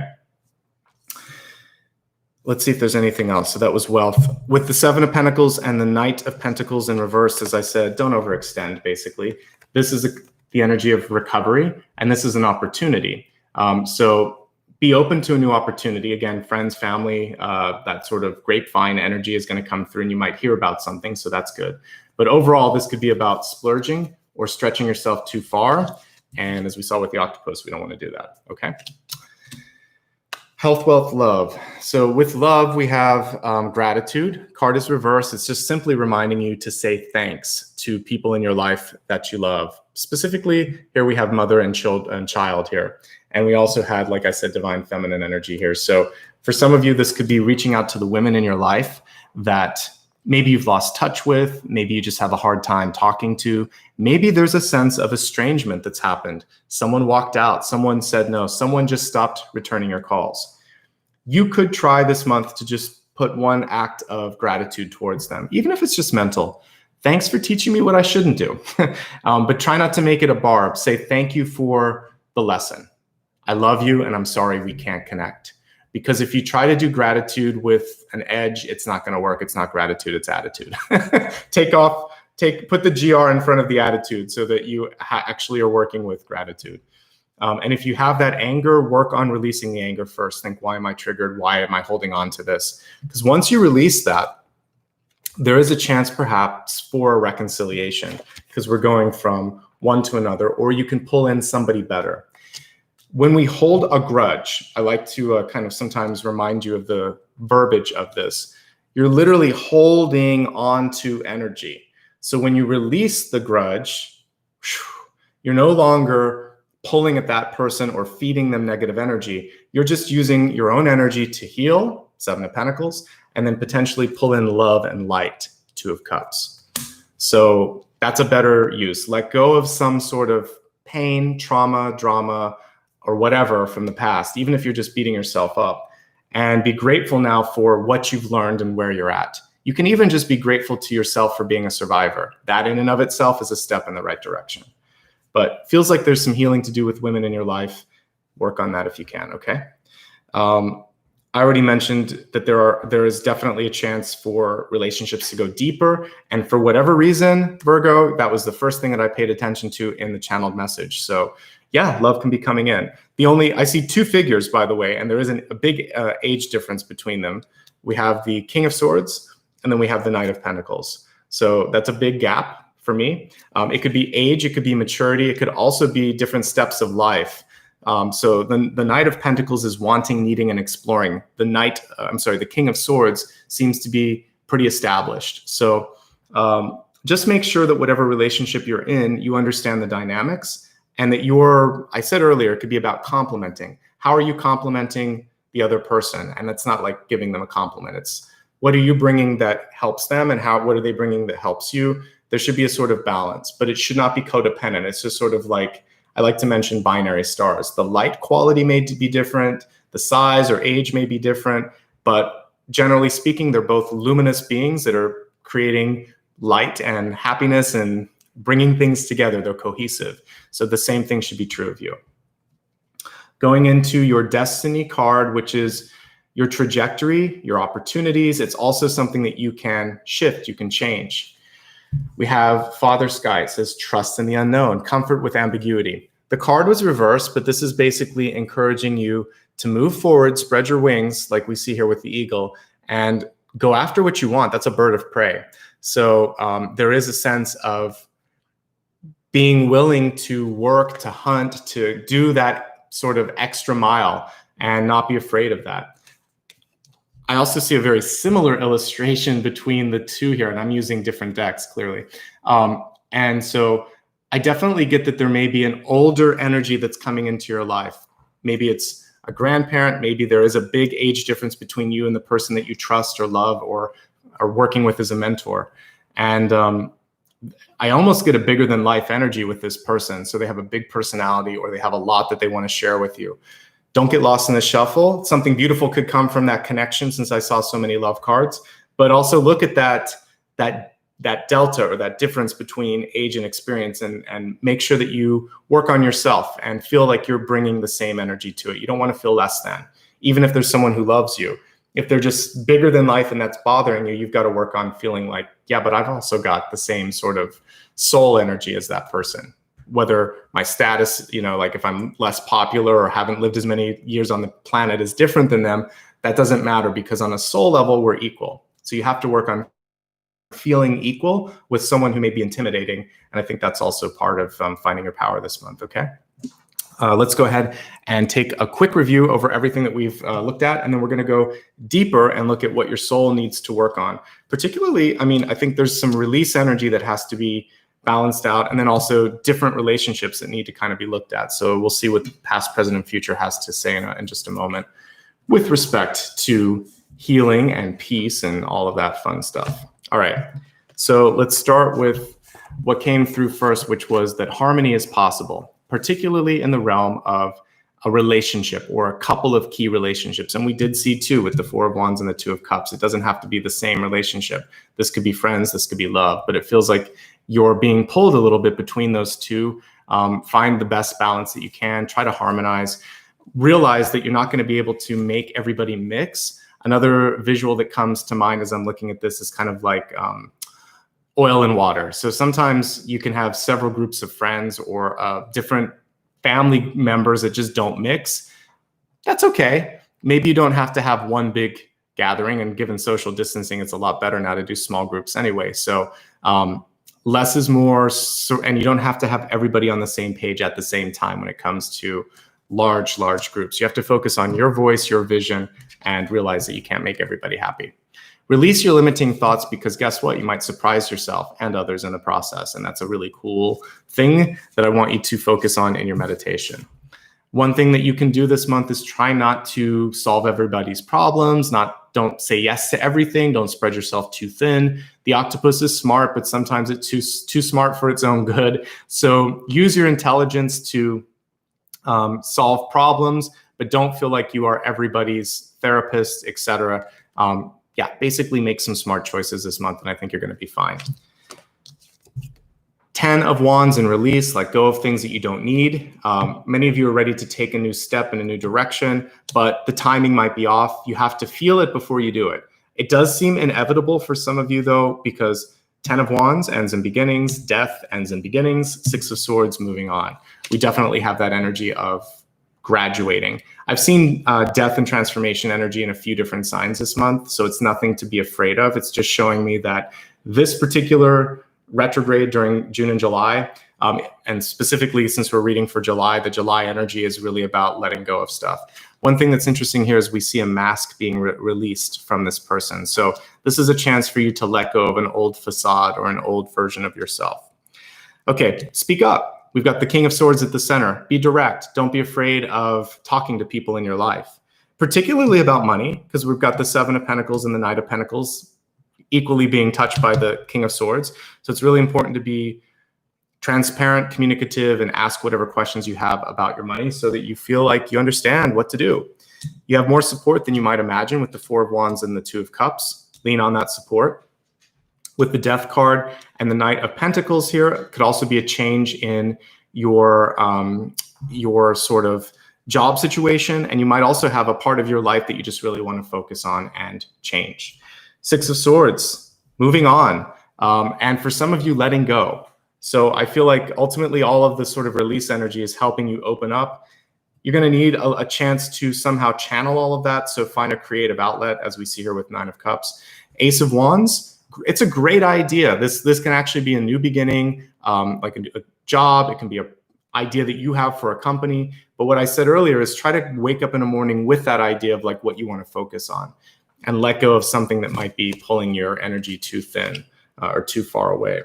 Let's see if there's anything else. So that was wealth. With the Seven of Pentacles and the Knight of Pentacles in reverse, as I said, don't overextend, basically. This is the energy of recovery, and this is an opportunity. So be open to a new opportunity. Again, friends, family, that sort of grapevine energy is going to come through, and you might hear about something, so that's good. But overall, this could be about splurging or stretching yourself too far. And as we saw with the octopus, we don't want to do that, okay? Health, wealth, love. So with love, we have gratitude. Card is reversed. It's just simply reminding you to say thanks to people in your life that you love. Specifically, here we have mother and child here. And we also had, like I said, divine feminine energy here. So for some of you, this could be reaching out to the women in your life that maybe you've lost touch with, maybe you just have a hard time talking to. Maybe there's a sense of estrangement that's happened. Someone walked out, someone said no, someone just stopped returning your calls. You could try this month to just put one act of gratitude towards them, even if it's just mental. Thanks for teaching me what I shouldn't do. But try not to make it a barb. Say thank you for the lesson. I love you and I'm sorry we can't connect. Because if you try to do gratitude with an edge, it's not going to work. It's not gratitude, it's attitude. Put the GR in front of the attitude so that you actually are working with gratitude. And if you have that anger, work on releasing the anger first. Think, why am I triggered? Why am I holding on to this? Because once you release that, there is a chance perhaps for a reconciliation, because we're going from one to another, or you can pull in somebody better. When we hold a grudge, I like to kind of sometimes remind you of the verbiage of this. You're literally holding on to energy. So when you release the grudge, you're no longer pulling at that person or feeding them negative energy. You're just using your own energy to heal, Seven of Pentacles, and then potentially pull in love and light, Two of Cups. So that's a better use. Let go of some sort of pain, trauma, drama, or whatever from the past, even if you're just beating yourself up, and be grateful now for what you've learned and where you're at. You can even just be grateful to yourself for being a survivor. That in and of itself is a step in the right direction. But feels like there's some healing to do with women in your life. Work on that if you can, okay? I already mentioned that there is definitely a chance for relationships to go deeper. And for whatever reason, Virgo, that was the first thing that I paid attention to in the channeled message. So yeah, love can be coming in. I see two figures, by the way, and there isn't a big age difference between them. We have the King of Swords, and then we have the Knight of Pentacles. So that's a big gap for me. It could be age, it could be maturity, it could also be different steps of life. So the Knight of Pentacles is wanting, needing, and exploring. The King of Swords seems to be pretty established. So just make sure that whatever relationship you're in, you understand the dynamics, and that I said earlier, it could be about complimenting. How are you complimenting the other person? And that's not like giving them a compliment. It's what are you bringing that helps them, and what are they bringing that helps you? There should be a sort of balance, but it should not be codependent. It's just sort of like, I like to mention binary stars. The light quality may be different, the size or age may be different, but generally speaking, they're both luminous beings that are creating light and happiness and bringing things together. They're cohesive. So the same thing should be true of you. Going into your destiny card, which is your trajectory, your opportunities. It's also something that you can shift, you can change. We have Father Sky. It says trust in the unknown, comfort with ambiguity. The card was reversed, but this is basically encouraging you to move forward, spread your wings, like we see here with the eagle, and go after what you want. That's a bird of prey. So there is a sense of being willing to work, to hunt, to do that sort of extra mile and not be afraid of that. I also see a very similar illustration between the two here, and I'm using different decks, clearly. And so I definitely get that there may be an older energy that's coming into your life. Maybe it's a grandparent, maybe there is a big age difference between you and the person that you trust or love or are working with as a mentor. And I almost get a bigger than life energy with this person. So they have a big personality, or they have a lot that they want to share with you. Don't get lost in the shuffle. Something beautiful could come from that connection, since I saw so many love cards. But also look at that delta, or that difference between age and experience, and make sure that you work on yourself and feel like you're bringing the same energy to it. You don't want to feel less than, even if there's someone who loves you. If they're just bigger than life and that's bothering you, you've got to work on feeling like, yeah, but I've also got the same sort of soul energy as that person. Whether my status, like if I'm less popular or haven't lived as many years on the planet is different than them, that doesn't matter, because on a soul level, we're equal. So you have to work on feeling equal with someone who may be intimidating. And I think that's also part of finding your power this month, okay? Let's go ahead and take a quick review over everything that we've looked at, and then we're going to go deeper and look at what your soul needs to work on. Particularly, I think there's some release energy that has to be balanced out, and then also different relationships that need to kind of be looked at. So we'll see what the past, present, and future has to say in just a moment with respect to healing and peace and all of that fun stuff. All right, so let's start with what came through first, which was that harmony is possible, particularly in the realm of a relationship or a couple of key relationships. And we did see two with the Four of Wands and the Two of Cups. It doesn't have to be the same relationship. This could be friends, this could be love, but it feels like you're being pulled a little bit between those two. Find the best balance that you can, try to harmonize, realize that you're not going to be able to make everybody mix. Another visual that comes to mind as I'm looking at this is kind of like oil and water. So sometimes you can have several groups of friends or different family members that just don't mix. That's okay. Maybe you don't have to have one big gathering, and given social distancing, it's a lot better now to do small groups anyway. So less is more, and you don't have to have everybody on the same page at the same time when it comes to large groups. You have to focus on your voice, your vision, and realize that you can't make everybody happy. Release your limiting thoughts, because guess what? You might surprise yourself and others in the process. And that's a really cool thing that I want you to focus on in your meditation. One thing that you can do this month is try not to solve everybody's problems. Don't say yes to everything. Don't spread yourself too thin. The octopus is smart, but sometimes it's too smart for its own good. So use your intelligence to solve problems, but don't feel like you are everybody's therapist, etc. Basically make some smart choices this month, and I think you're going to be fine. 10 of Wands and release, let go of things that you don't need. Many of you are ready to take a new step in a new direction, but the timing might be off. You have to feel it before you do it. It does seem inevitable for some of you though, because 10 of Wands ends in beginnings, death ends in beginnings, 6 of Swords moving on. We definitely have that energy of graduating. I've seen death and transformation energy in a few different signs this month, so it's nothing to be afraid of. It's just showing me that this particular retrograde during June and July, and specifically since we're reading for July, the July energy is really about letting go of stuff. One thing that's interesting here is we see a mask being released from this person. So this is a chance for you to let go of an old facade or an old version of yourself. Okay, speak up. We've got the King of Swords at the center. Be direct. Don't be afraid of talking to people in your life, particularly about money, because we've got the 7 of Pentacles and the Knight of Pentacles equally being touched by the King of Swords. So it's really important to be transparent, communicative, and ask whatever questions you have about your money so that you feel like you understand what to do. You have more support than you might imagine with the 4 of Wands and the 2 of Cups. Lean on that support. With the Death card and the Knight of Pentacles here, it could also be a change in your sort of job situation, and you might also have a part of your life that you just really want to focus on and change. 6 of Swords, moving on, and for some of you, letting go. So I feel like ultimately all of the sort of release energy is helping you open up. You're going to need a chance to somehow channel all of that, so find a creative outlet, as we see here with 9 of Cups. Ace of Wands, it's a great idea. This can actually be a new beginning, like a job. It can be an idea that you have for a company. But what I said earlier is try to wake up in the morning with that idea of like what you want to focus on, and let go of something that might be pulling your energy too thin or too far away.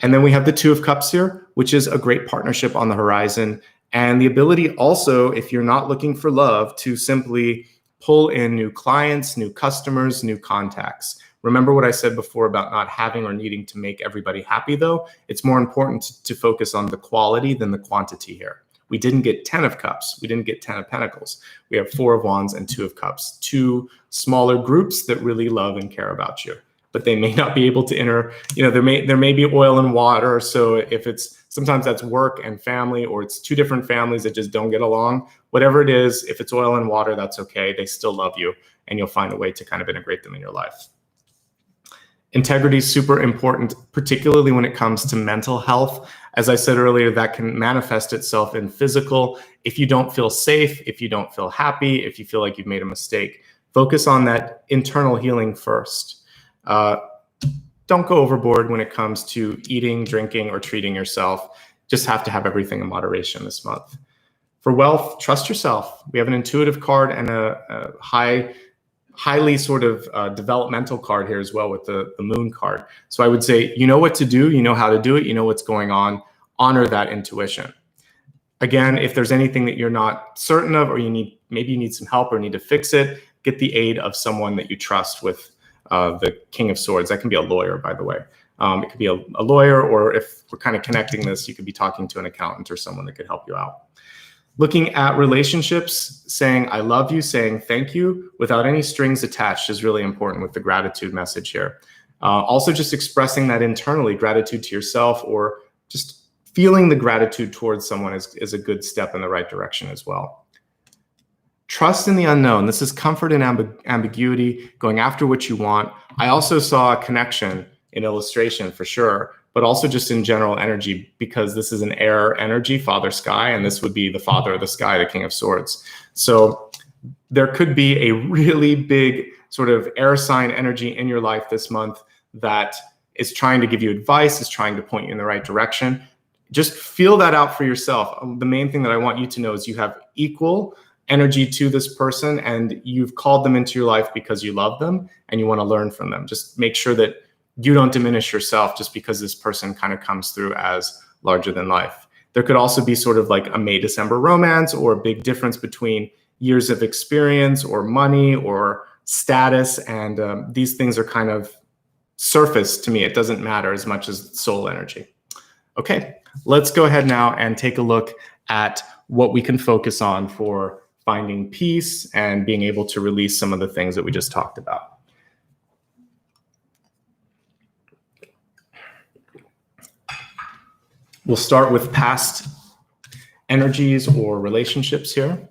And then we have the 2 of Cups here, which is a great partnership on the horizon. And the ability also, if you're not looking for love, to simply pull in new clients, new customers, new contacts. Remember what I said before about not having or needing to make everybody happy though? It's more important to focus on the quality than the quantity here. We didn't get 10 of Cups. We didn't get 10 of Pentacles. We have 4 of Wands and 2 of Cups, 2 smaller groups that really love and care about you. But they may not be able to there may be oil and water. So if it's, sometimes that's work and family, or it's 2 different families that just don't get along, whatever it is, if it's oil and water, that's okay. They still love you, and you'll find a way to kind of integrate them in your life. Integrity is super important, particularly when it comes to mental health. As I said earlier, that can manifest itself in physical. If you don't feel safe, if you don't feel happy, if you feel like you've made a mistake, focus on that internal healing first. Don't go overboard when it comes to eating, drinking, or treating yourself. Just have to have everything in moderation this month. For wealth, trust yourself. We have an intuitive card and a highly sort of developmental card here as well with the moon card. So I would say, you know what to do, you know how to do it, you know what's going on, honor that intuition. Again, if there's anything that you're not certain of, or maybe you need some help or need to fix it, get the aid of someone that you trust with the King of Swords. That can be a lawyer, by the way. It could be a lawyer, or if we're kind of connecting this, you could be talking to an accountant or someone that could help you out. Looking at relationships, saying I love you, saying thank you without any strings attached is really important with the gratitude message here. Also just expressing that internally, gratitude to yourself, or just feeling the gratitude towards someone is a good step in the right direction as well. Trust in the unknown. This is comfort in ambiguity, going after what you want. I also saw a connection in illustration for sure, but also just in general energy, because this is an air energy, Father Sky, and this would be the Father of the Sky, the King of Swords. So there could be a really big sort of air sign energy in your life this month that is trying to give you advice, is trying to point you in the right direction. Just feel that out for yourself. The main thing that I want you to know is you have equal energy to this person, and you've called them into your life because you love them and you want to learn from them. Just make sure that you don't diminish yourself just because this person kind of comes through as larger than life. There could also be sort of like a May-December romance, or a big difference between years of experience or money or status. And these things are kind of surface to me. It doesn't matter as much as soul energy. Okay, let's go ahead now and take a look at what we can focus on for finding peace and being able to release some of the things that we just talked about. We'll start with past energies or relationships here.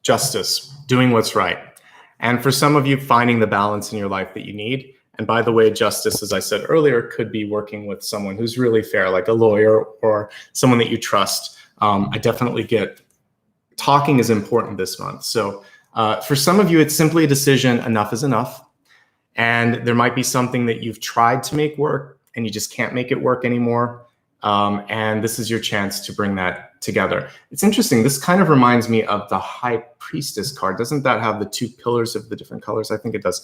Justice, doing what's right. And for some of you, finding the balance in your life that you need. And by the way, justice, as I said earlier, could be working with someone who's really fair, like a lawyer or someone that you trust. I definitely get talking is important this month. So for some of you, it's simply a decision, enough is enough. And there might be something that you've tried to make work and you just can't make it work anymore. And this is your chance to bring that together. It's interesting. This kind of reminds me of the High Priestess card. Doesn't that have the two pillars of the different colors? I think it does.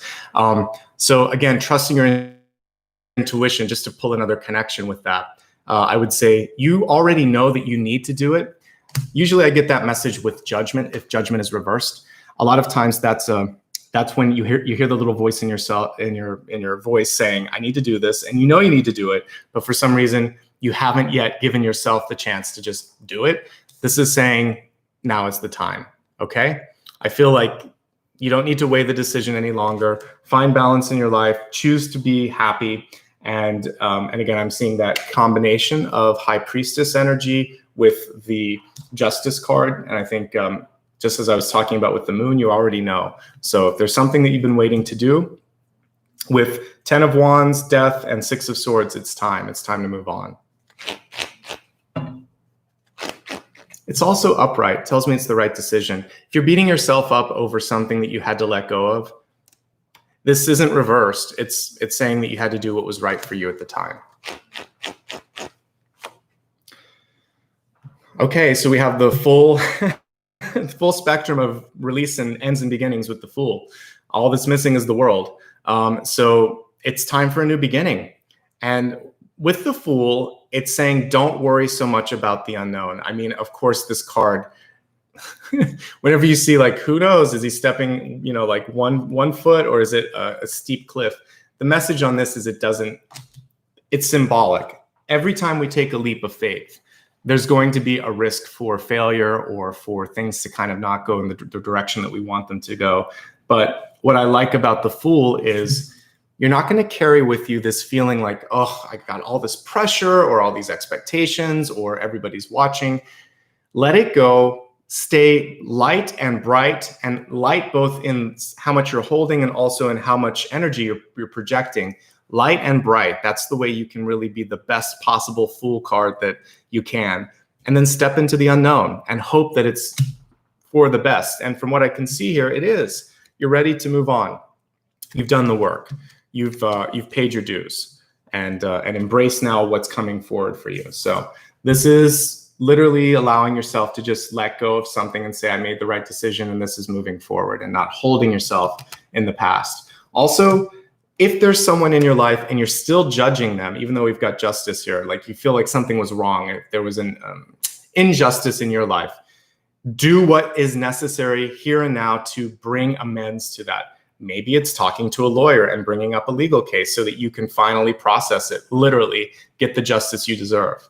So again, trusting your intuition, just to pull another connection with that. I would say you already know that you need to do it. Usually I get that message with judgment, if judgment is reversed. A lot of times that's when you hear the little voice in your voice saying, I need to do this, and you know you need to do it, but for some reason you haven't yet given yourself the chance to just do it. This is saying, now is the time, okay? I feel like you don't need to weigh the decision any longer. Find balance in your life, choose to be happy. And again, I'm seeing that combination of High Priestess energy with the Justice card. And I think just as I was talking about with the moon, you already know. So if there's something that you've been waiting to do, with 10 of Wands, Death, and 6 of Swords, it's time. It's time to move on. It's also upright. It tells me it's the right decision. If you're beating yourself up over something that you had to let go of, this isn't reversed. It's saying that you had to do what was right for you at the time. Okay, so we have the full, the full spectrum of release and ends and beginnings with the Fool. All that's missing is the World. So it's time for a new beginning. And with the Fool, it's saying, don't worry so much about the unknown. I mean, of course, this card, whenever you see like, who knows, is he stepping, you know, like one foot, or is it a steep cliff? The message on this is it's symbolic. Every time we take a leap of faith, there's going to be a risk for failure or for things to kind of not go in the direction that we want them to go. But what I like about the Fool is you're not going to carry with you this feeling like, oh, I got all this pressure or all these expectations or everybody's watching. Let it go. Stay light and bright, and light both in how much you're holding and also in how much energy you're projecting. Light and bright. That's the way you can really be the best possible Fool card that you can. And then step into the unknown and hope that it's for the best. And from what I can see here, it is. You're ready to move on. You've done the work. You've paid your dues, and embrace now what's coming forward for you. So this is literally allowing yourself to just let go of something and say, I made the right decision and this is moving forward, and not holding yourself in the past. Also, if there's someone in your life and you're still judging them, even though we've got Justice here, like you feel like something was wrong, if there was an injustice in your life, do what is necessary here and now to bring amends to that. Maybe it's talking to a lawyer and bringing up a legal case so that you can finally process it, literally get the justice you deserve.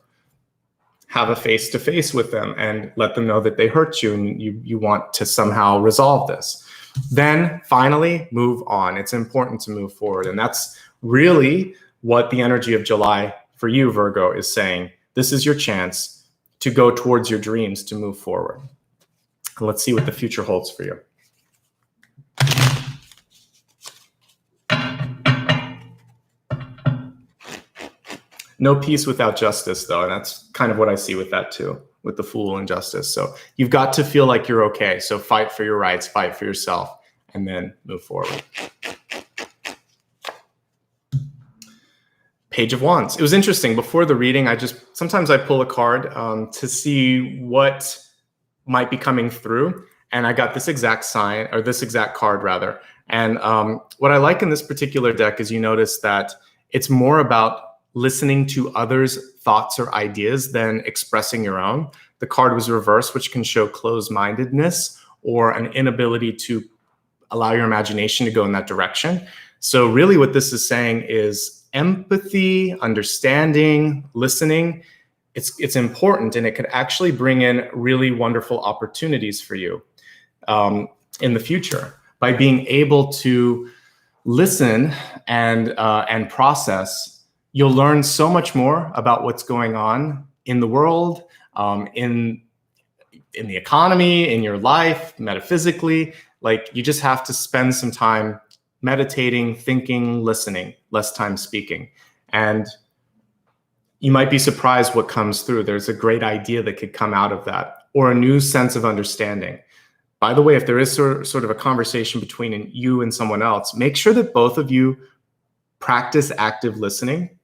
Have a face-to-face with them and let them know that they hurt you and you want to somehow resolve this. Then finally, move on. It's important to move forward. And that's really what the energy of July for you, Virgo, is saying. This is your chance to go towards your dreams, to move forward. And let's see what the future holds for you. No peace without justice, though, and that's kind of what I see with that too, with the Fool and Justice. So you've got to feel like you're okay. So fight for your rights, fight for yourself, and then move forward. Page of Wands. It was interesting. Before the reading, sometimes I pull a card to see what might be coming through, and I got this exact sign, or this exact card rather. And what I like in this particular deck is you notice that it's more about listening to others' thoughts or ideas than expressing your own. The card was reversed, which can show closed-mindedness or an inability to allow your imagination to go in that direction. So really what this is saying is empathy, understanding, listening, it's important, and it could actually bring in really wonderful opportunities for you in the future by being able to listen and process. You'll learn so much more about what's going on in the world, in the economy, in your life, metaphysically. Like, you just have to spend some time meditating, thinking, listening, less time speaking. And you might be surprised what comes through. There's a great idea that could come out of that, or a new sense of understanding. By the way, if there is sort of a conversation between you and someone else, make sure that both of you practice active listening.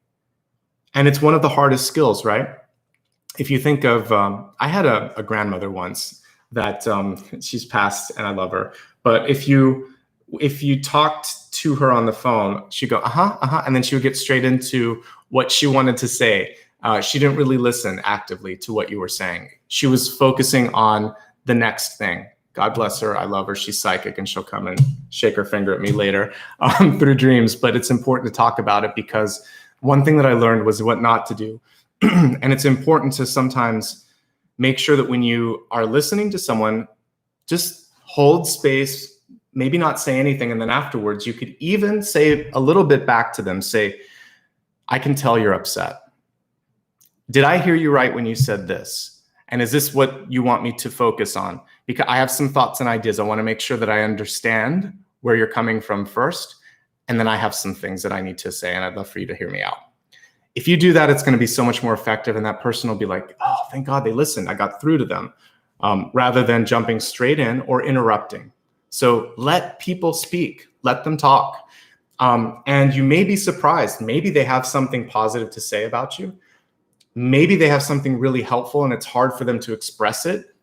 And it's one of the hardest skills, right? If you think of, I had a grandmother once that she's passed and I love her. But if you talked to her on the phone, she'd go, and then she would get straight into what she wanted to say. She didn't really listen actively to what you were saying. She was focusing on the next thing. God bless her. I love her. She's psychic, and she'll come and shake her finger at me later through dreams. But it's important to talk about it, because one thing that I learned was what not to do. And it's important to sometimes make sure that when you are listening to someone, just hold space, maybe not say anything. And then afterwards, you could even say a little bit back to them. Say, I can tell you're upset. Did I hear you right when you said this? And is this what you want me to focus on? Because I have some thoughts and ideas. I want to make sure that I understand where you're coming from first. And then I have some things that I need to say, and I'd love for you to hear me out. If you do that, it's going to be so much more effective. And that person will be like, oh, thank God they listened. I got through to them, rather than jumping straight in or interrupting. So let people speak. Let them talk. And you may be surprised. Maybe they have something positive to say about you. Maybe they have something really helpful and it's hard for them to express it.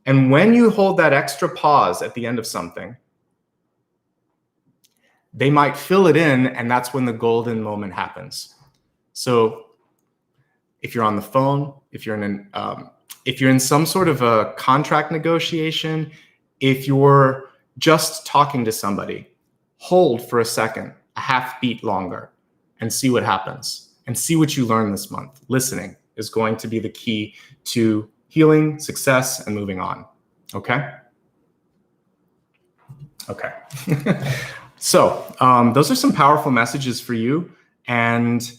And when you hold that extra pause at the end of something, they might fill it in, and that's when the golden moment happens. So if you're on the phone, if you're in some sort of a contract negotiation, if you're just talking to somebody, hold for a second, a half beat longer, and see what happens. And see what you learn this month. Listening is going to be the key to healing, success, and moving on. Okay? Okay. So those are some powerful messages for you. And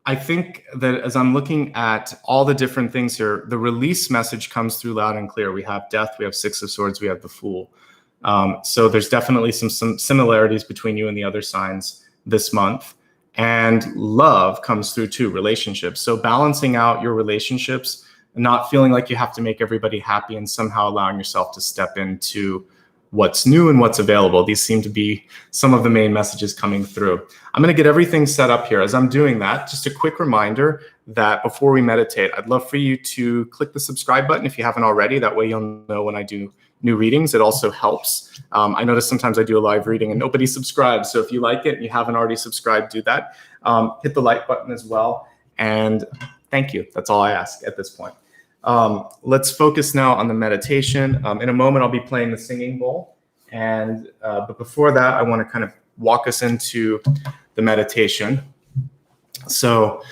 I think that as I'm looking at all the different things here, the release message comes through loud and clear. We have Death, we have Six of Swords, we have the Fool. So there's definitely some similarities between you and the other signs this month. And love comes through too, relationships. So balancing out your relationships and not feeling like you have to make everybody happy, and somehow allowing yourself to step into what's new and what's available. These seem to be some of the main messages coming through. I'm going to get everything set up here. As I'm doing that, just a quick reminder that before we meditate, I'd love for you to click the subscribe button if you haven't already. That way you'll know when I do new readings. It also helps. I notice sometimes I do a live reading and nobody subscribes. So if you like it and you haven't already subscribed, do that. Hit the like button as well. And thank you. That's all I ask at this point. Let's focus now on the meditation. In a moment, I'll be playing the singing bowl. But before that, I want to kind of walk us into the meditation. So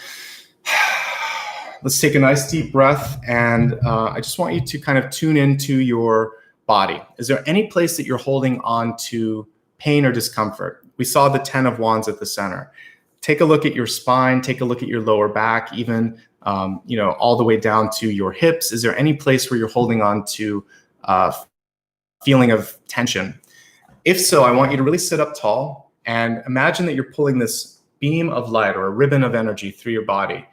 let's take a nice deep breath. And I just want you to kind of tune into your body. Is there any place that you're holding on to pain or discomfort? We saw the 10 of Wands at the center. Take a look at your spine, take a look at your lower back, even all the way down to your hips. Is there any place where you're holding on to feeling of tension? If so, I want you to really sit up tall and imagine that you're pulling this beam of light or a ribbon of energy through your body,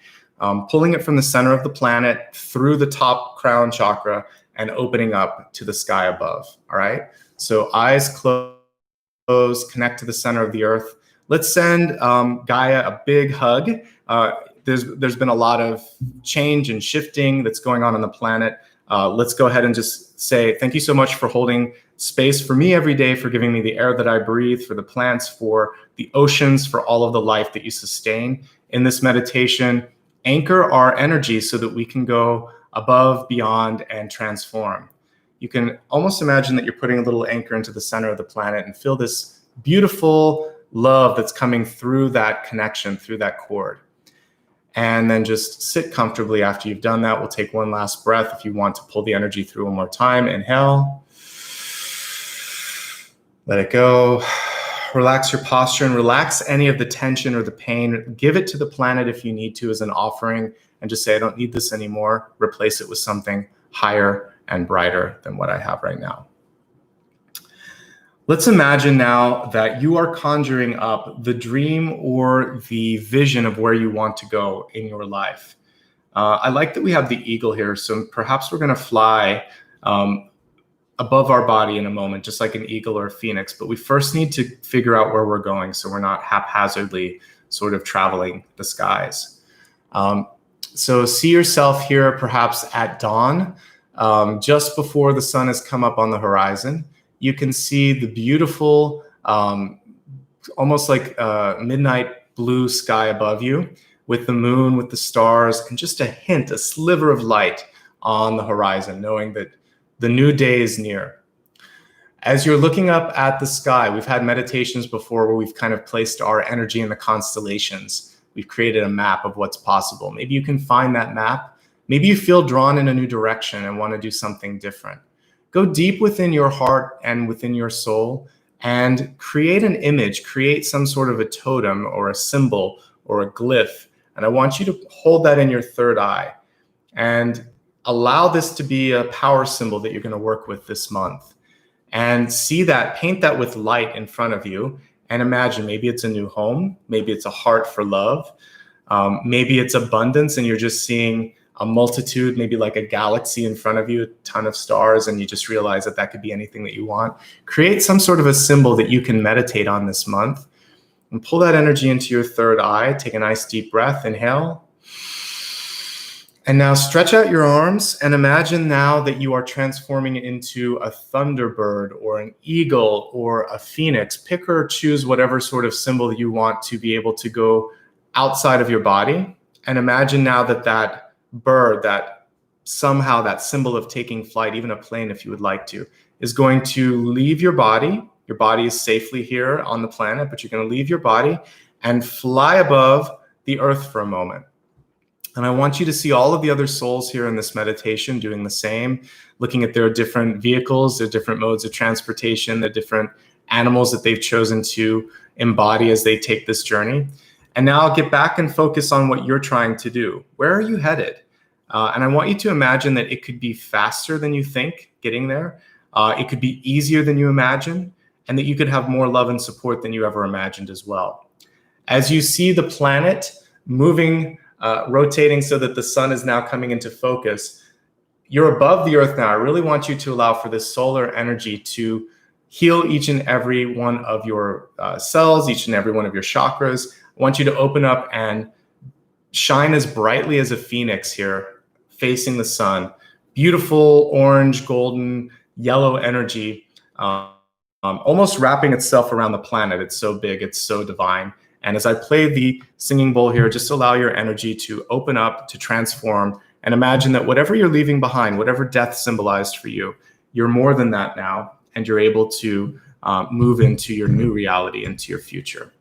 pulling it from the center of the planet through the top crown chakra and opening up to the sky above. All right. So eyes closed, connect to the center of the earth. Let's send Gaia a big hug. There's been a lot of change and shifting that's going on the planet. Let's go ahead and just say thank you so much for holding space for me every day, for giving me the air that I breathe, for the plants, for the oceans, for all of the life that you sustain. In this meditation, anchor our energy so that we can go above, beyond, and transform. You can almost imagine that you're putting a little anchor into the center of the planet and feel this beautiful love that's coming through that connection, through that cord. And then just sit comfortably after you've done that. We'll take one last breath. If you want to pull the energy through one more time, inhale. Let it go. Relax your posture and relax any of the tension or the pain. Give it to the planet if you need to as an offering, and just say, I don't need this anymore. Replace it with something higher and brighter than what I have right now. Let's imagine now that you are conjuring up the dream or the vision of where you want to go in your life. I like that we have the eagle here, so perhaps we're going to fly above our body in a moment, just like an eagle or a phoenix. But we first need to figure out where we're going so we're not haphazardly sort of traveling the skies. So see yourself here perhaps at dawn, just before the sun has come up on the horizon. You can see the beautiful, almost like midnight blue sky above you, with the moon, with the stars, and just a hint, a sliver of light on the horizon, knowing that the new day is near. As you're looking up at the sky, we've had meditations before where we've kind of placed our energy in the constellations. We've created a map of what's possible. Maybe you can find that map. Maybe you feel drawn in a new direction and want to do something different. Go deep within your heart and within your soul and create an image, create some sort of a totem or a symbol or a glyph. And I want you to hold that in your third eye and allow this to be a power symbol that you're going to work with this month. And see that, paint that with light in front of you, and imagine maybe it's a new home, maybe it's a heart for love, maybe it's abundance and you're just seeing a multitude, maybe like a galaxy in front of you, a ton of stars, and you just realize that that could be anything that you want. Create some sort of a symbol that you can meditate on this month and pull that energy into your third eye. Take a nice deep breath, inhale. And now stretch out your arms and imagine now that you are transforming into a thunderbird or an eagle or a phoenix. Pick or choose whatever sort of symbol you want to be able to go outside of your body. And imagine now that that bird, that somehow that symbol of taking flight, even a plane if you would like to, is going to leave your body. Your body is safely here on the planet, but you're going to leave your body and fly above the earth for a moment. And I want you to see all of the other souls here in this meditation doing the same, looking at their different vehicles, their different modes of transportation, the different animals that they've chosen to embody as they take this journey. And now I'll get back and focus on what you're trying to do. Where are you headed? And I want you to imagine that it could be faster than you think getting there. It could be easier than you imagine, and that you could have more love and support than you ever imagined as well. As you see the planet moving, rotating so that the sun is now coming into focus, you're above the earth now. I really want you to allow for this solar energy to heal each and every one of your cells, each and every one of your chakras. I want you to open up and shine as brightly as a phoenix here, facing the sun. Beautiful orange, golden, yellow energy, almost wrapping itself around the planet. It's so big, it's so divine. And as I play the singing bowl here, just allow your energy to open up, to transform, and imagine that whatever you're leaving behind, whatever death symbolized for you, you're more than that now, and you're able to move into your new reality, into your future.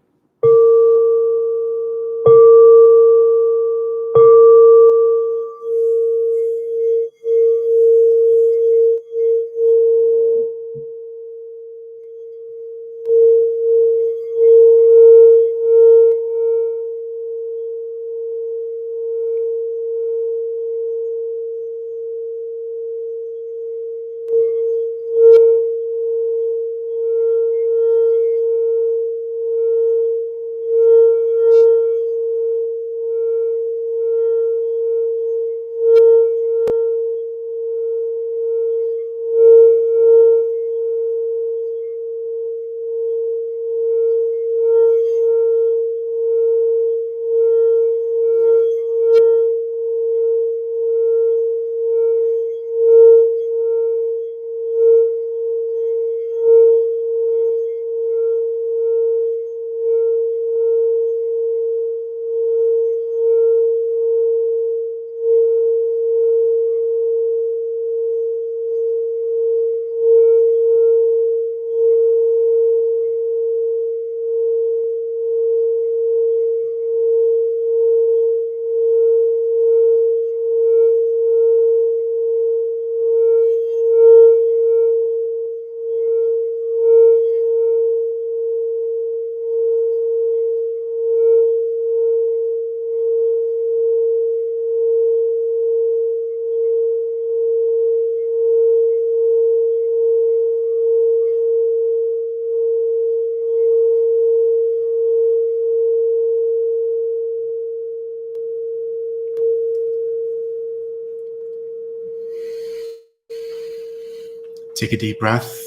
Take a deep breath.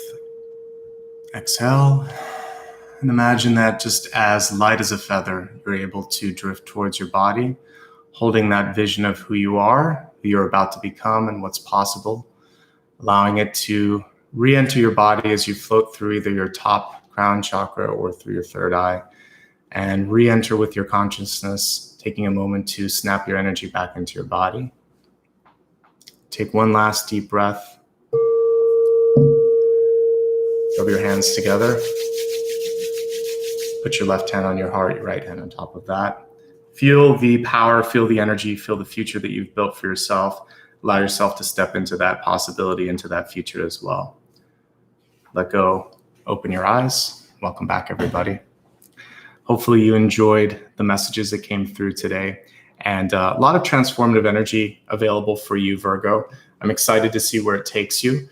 Exhale. And imagine that just as light as a feather, you're able to drift towards your body, holding that vision of who you are, who you're about to become, and what's possible, allowing it to re-enter your body as you float through either your top crown chakra or through your third eye, and re-enter with your consciousness, taking a moment to snap your energy back into your body. Take one last deep breath. Rub your hands together. Put your left hand on your heart, your right hand on top of that. Feel the power, feel the energy, feel the future that you've built for yourself. Allow yourself to step into that possibility, into that future as well. Let go, open your eyes. Welcome back, everybody. Hopefully you enjoyed the messages that came through today, and a lot of transformative energy available for you, Virgo. I'm excited to see where it takes you.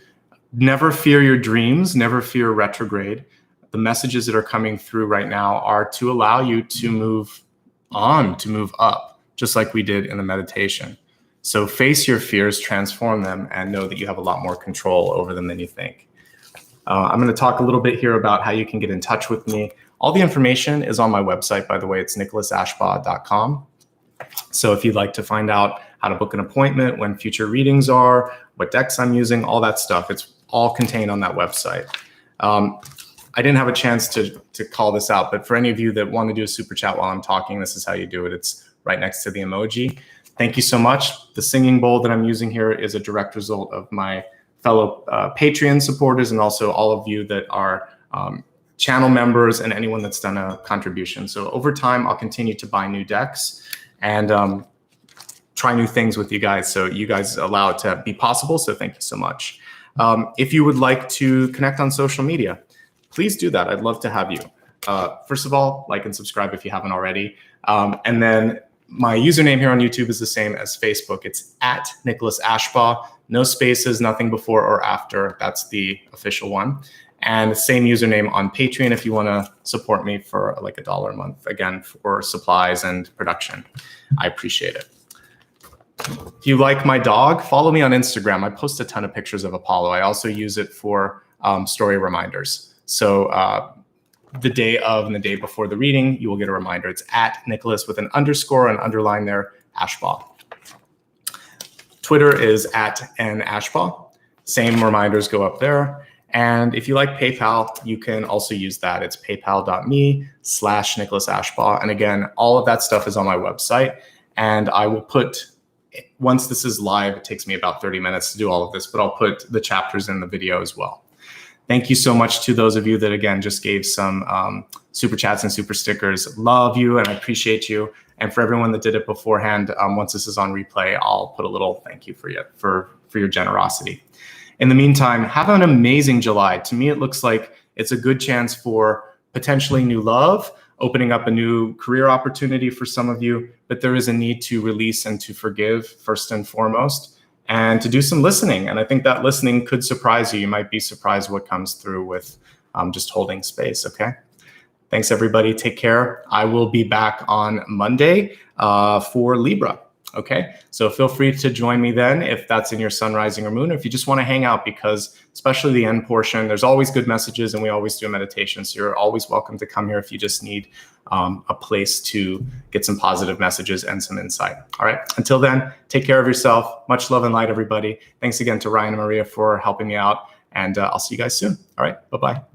Never fear your dreams, never fear retrograde. The messages that are coming through right now are to allow you to move on, to move up, just like we did in the meditation. So face your fears, transform them, and know that you have a lot more control over them than you think. I'm going to talk a little bit here about how you can get in touch with me. All the information is on my website, by the way. It's nicholasashbaugh.com. So if you'd like to find out how to book an appointment, when future readings are, what decks I'm using, all that stuff, it's all contained on that website. I didn't have a chance to call this out, but for any of you that want to do a super chat while I'm talking, this is how you do it. It's right next to the emoji. Thank you so much. The singing bowl that I'm using here is a direct result of my fellow Patreon supporters, and also all of you that are channel members and anyone that's done a contribution. So over time, I'll continue to buy new decks and try new things with you guys. So you guys allow it to be possible. So thank you so much. If you would like to connect on social media, please do that. I'd love to have you. First of all, like and subscribe if you haven't already. And then my username here on YouTube is the same as Facebook. It's at Nicholas Ashbaugh. No spaces, nothing before or after. That's the official one. And same username on Patreon if you want to support me for like $1 a month, again, for supplies and production. I appreciate it. If you like my dog, follow me on Instagram. I post a ton of pictures of Apollo. I also use it for story reminders. So the day of and the day before the reading, you will get a reminder. It's at Nicholas with an underscore and underline there, Ashbaugh. Twitter is at @nashbaugh. Same reminders go up there. And if you like PayPal, you can also use that. It's paypal.me/Nicholas Ashbaugh. And again, all of that stuff is on my website. And I will put, once this is live, it takes me about 30 minutes to do all of this, but I'll put the chapters in the video as well. Thank you so much to those of you that, again, just gave some super chats and super stickers. Love you and I appreciate you. And for everyone that did it beforehand, once this is on replay, I'll put a little thank you for you for your generosity. In the meantime, have an amazing July. To me, it looks like it's a good chance for potentially new love, opening up a new career opportunity for some of you, but there is a need to release and to forgive first and foremost, and to do some listening. And I think that listening could surprise you. You might be surprised what comes through with just holding space, okay? Thanks, everybody. Take care. I will be back on Monday for Libra. Okay, so feel free to join me then if that's in your sun, rising, or moon, or if you just want to hang out, because especially the end portion, there's always good messages and we always do a meditation. So you're always welcome to come here if you just need a place to get some positive messages and some insight. All right, until then, take care of yourself. Much love and light, everybody. Thanks again to Ryan and Maria for helping me out, and I'll see you guys soon. All right, bye-bye.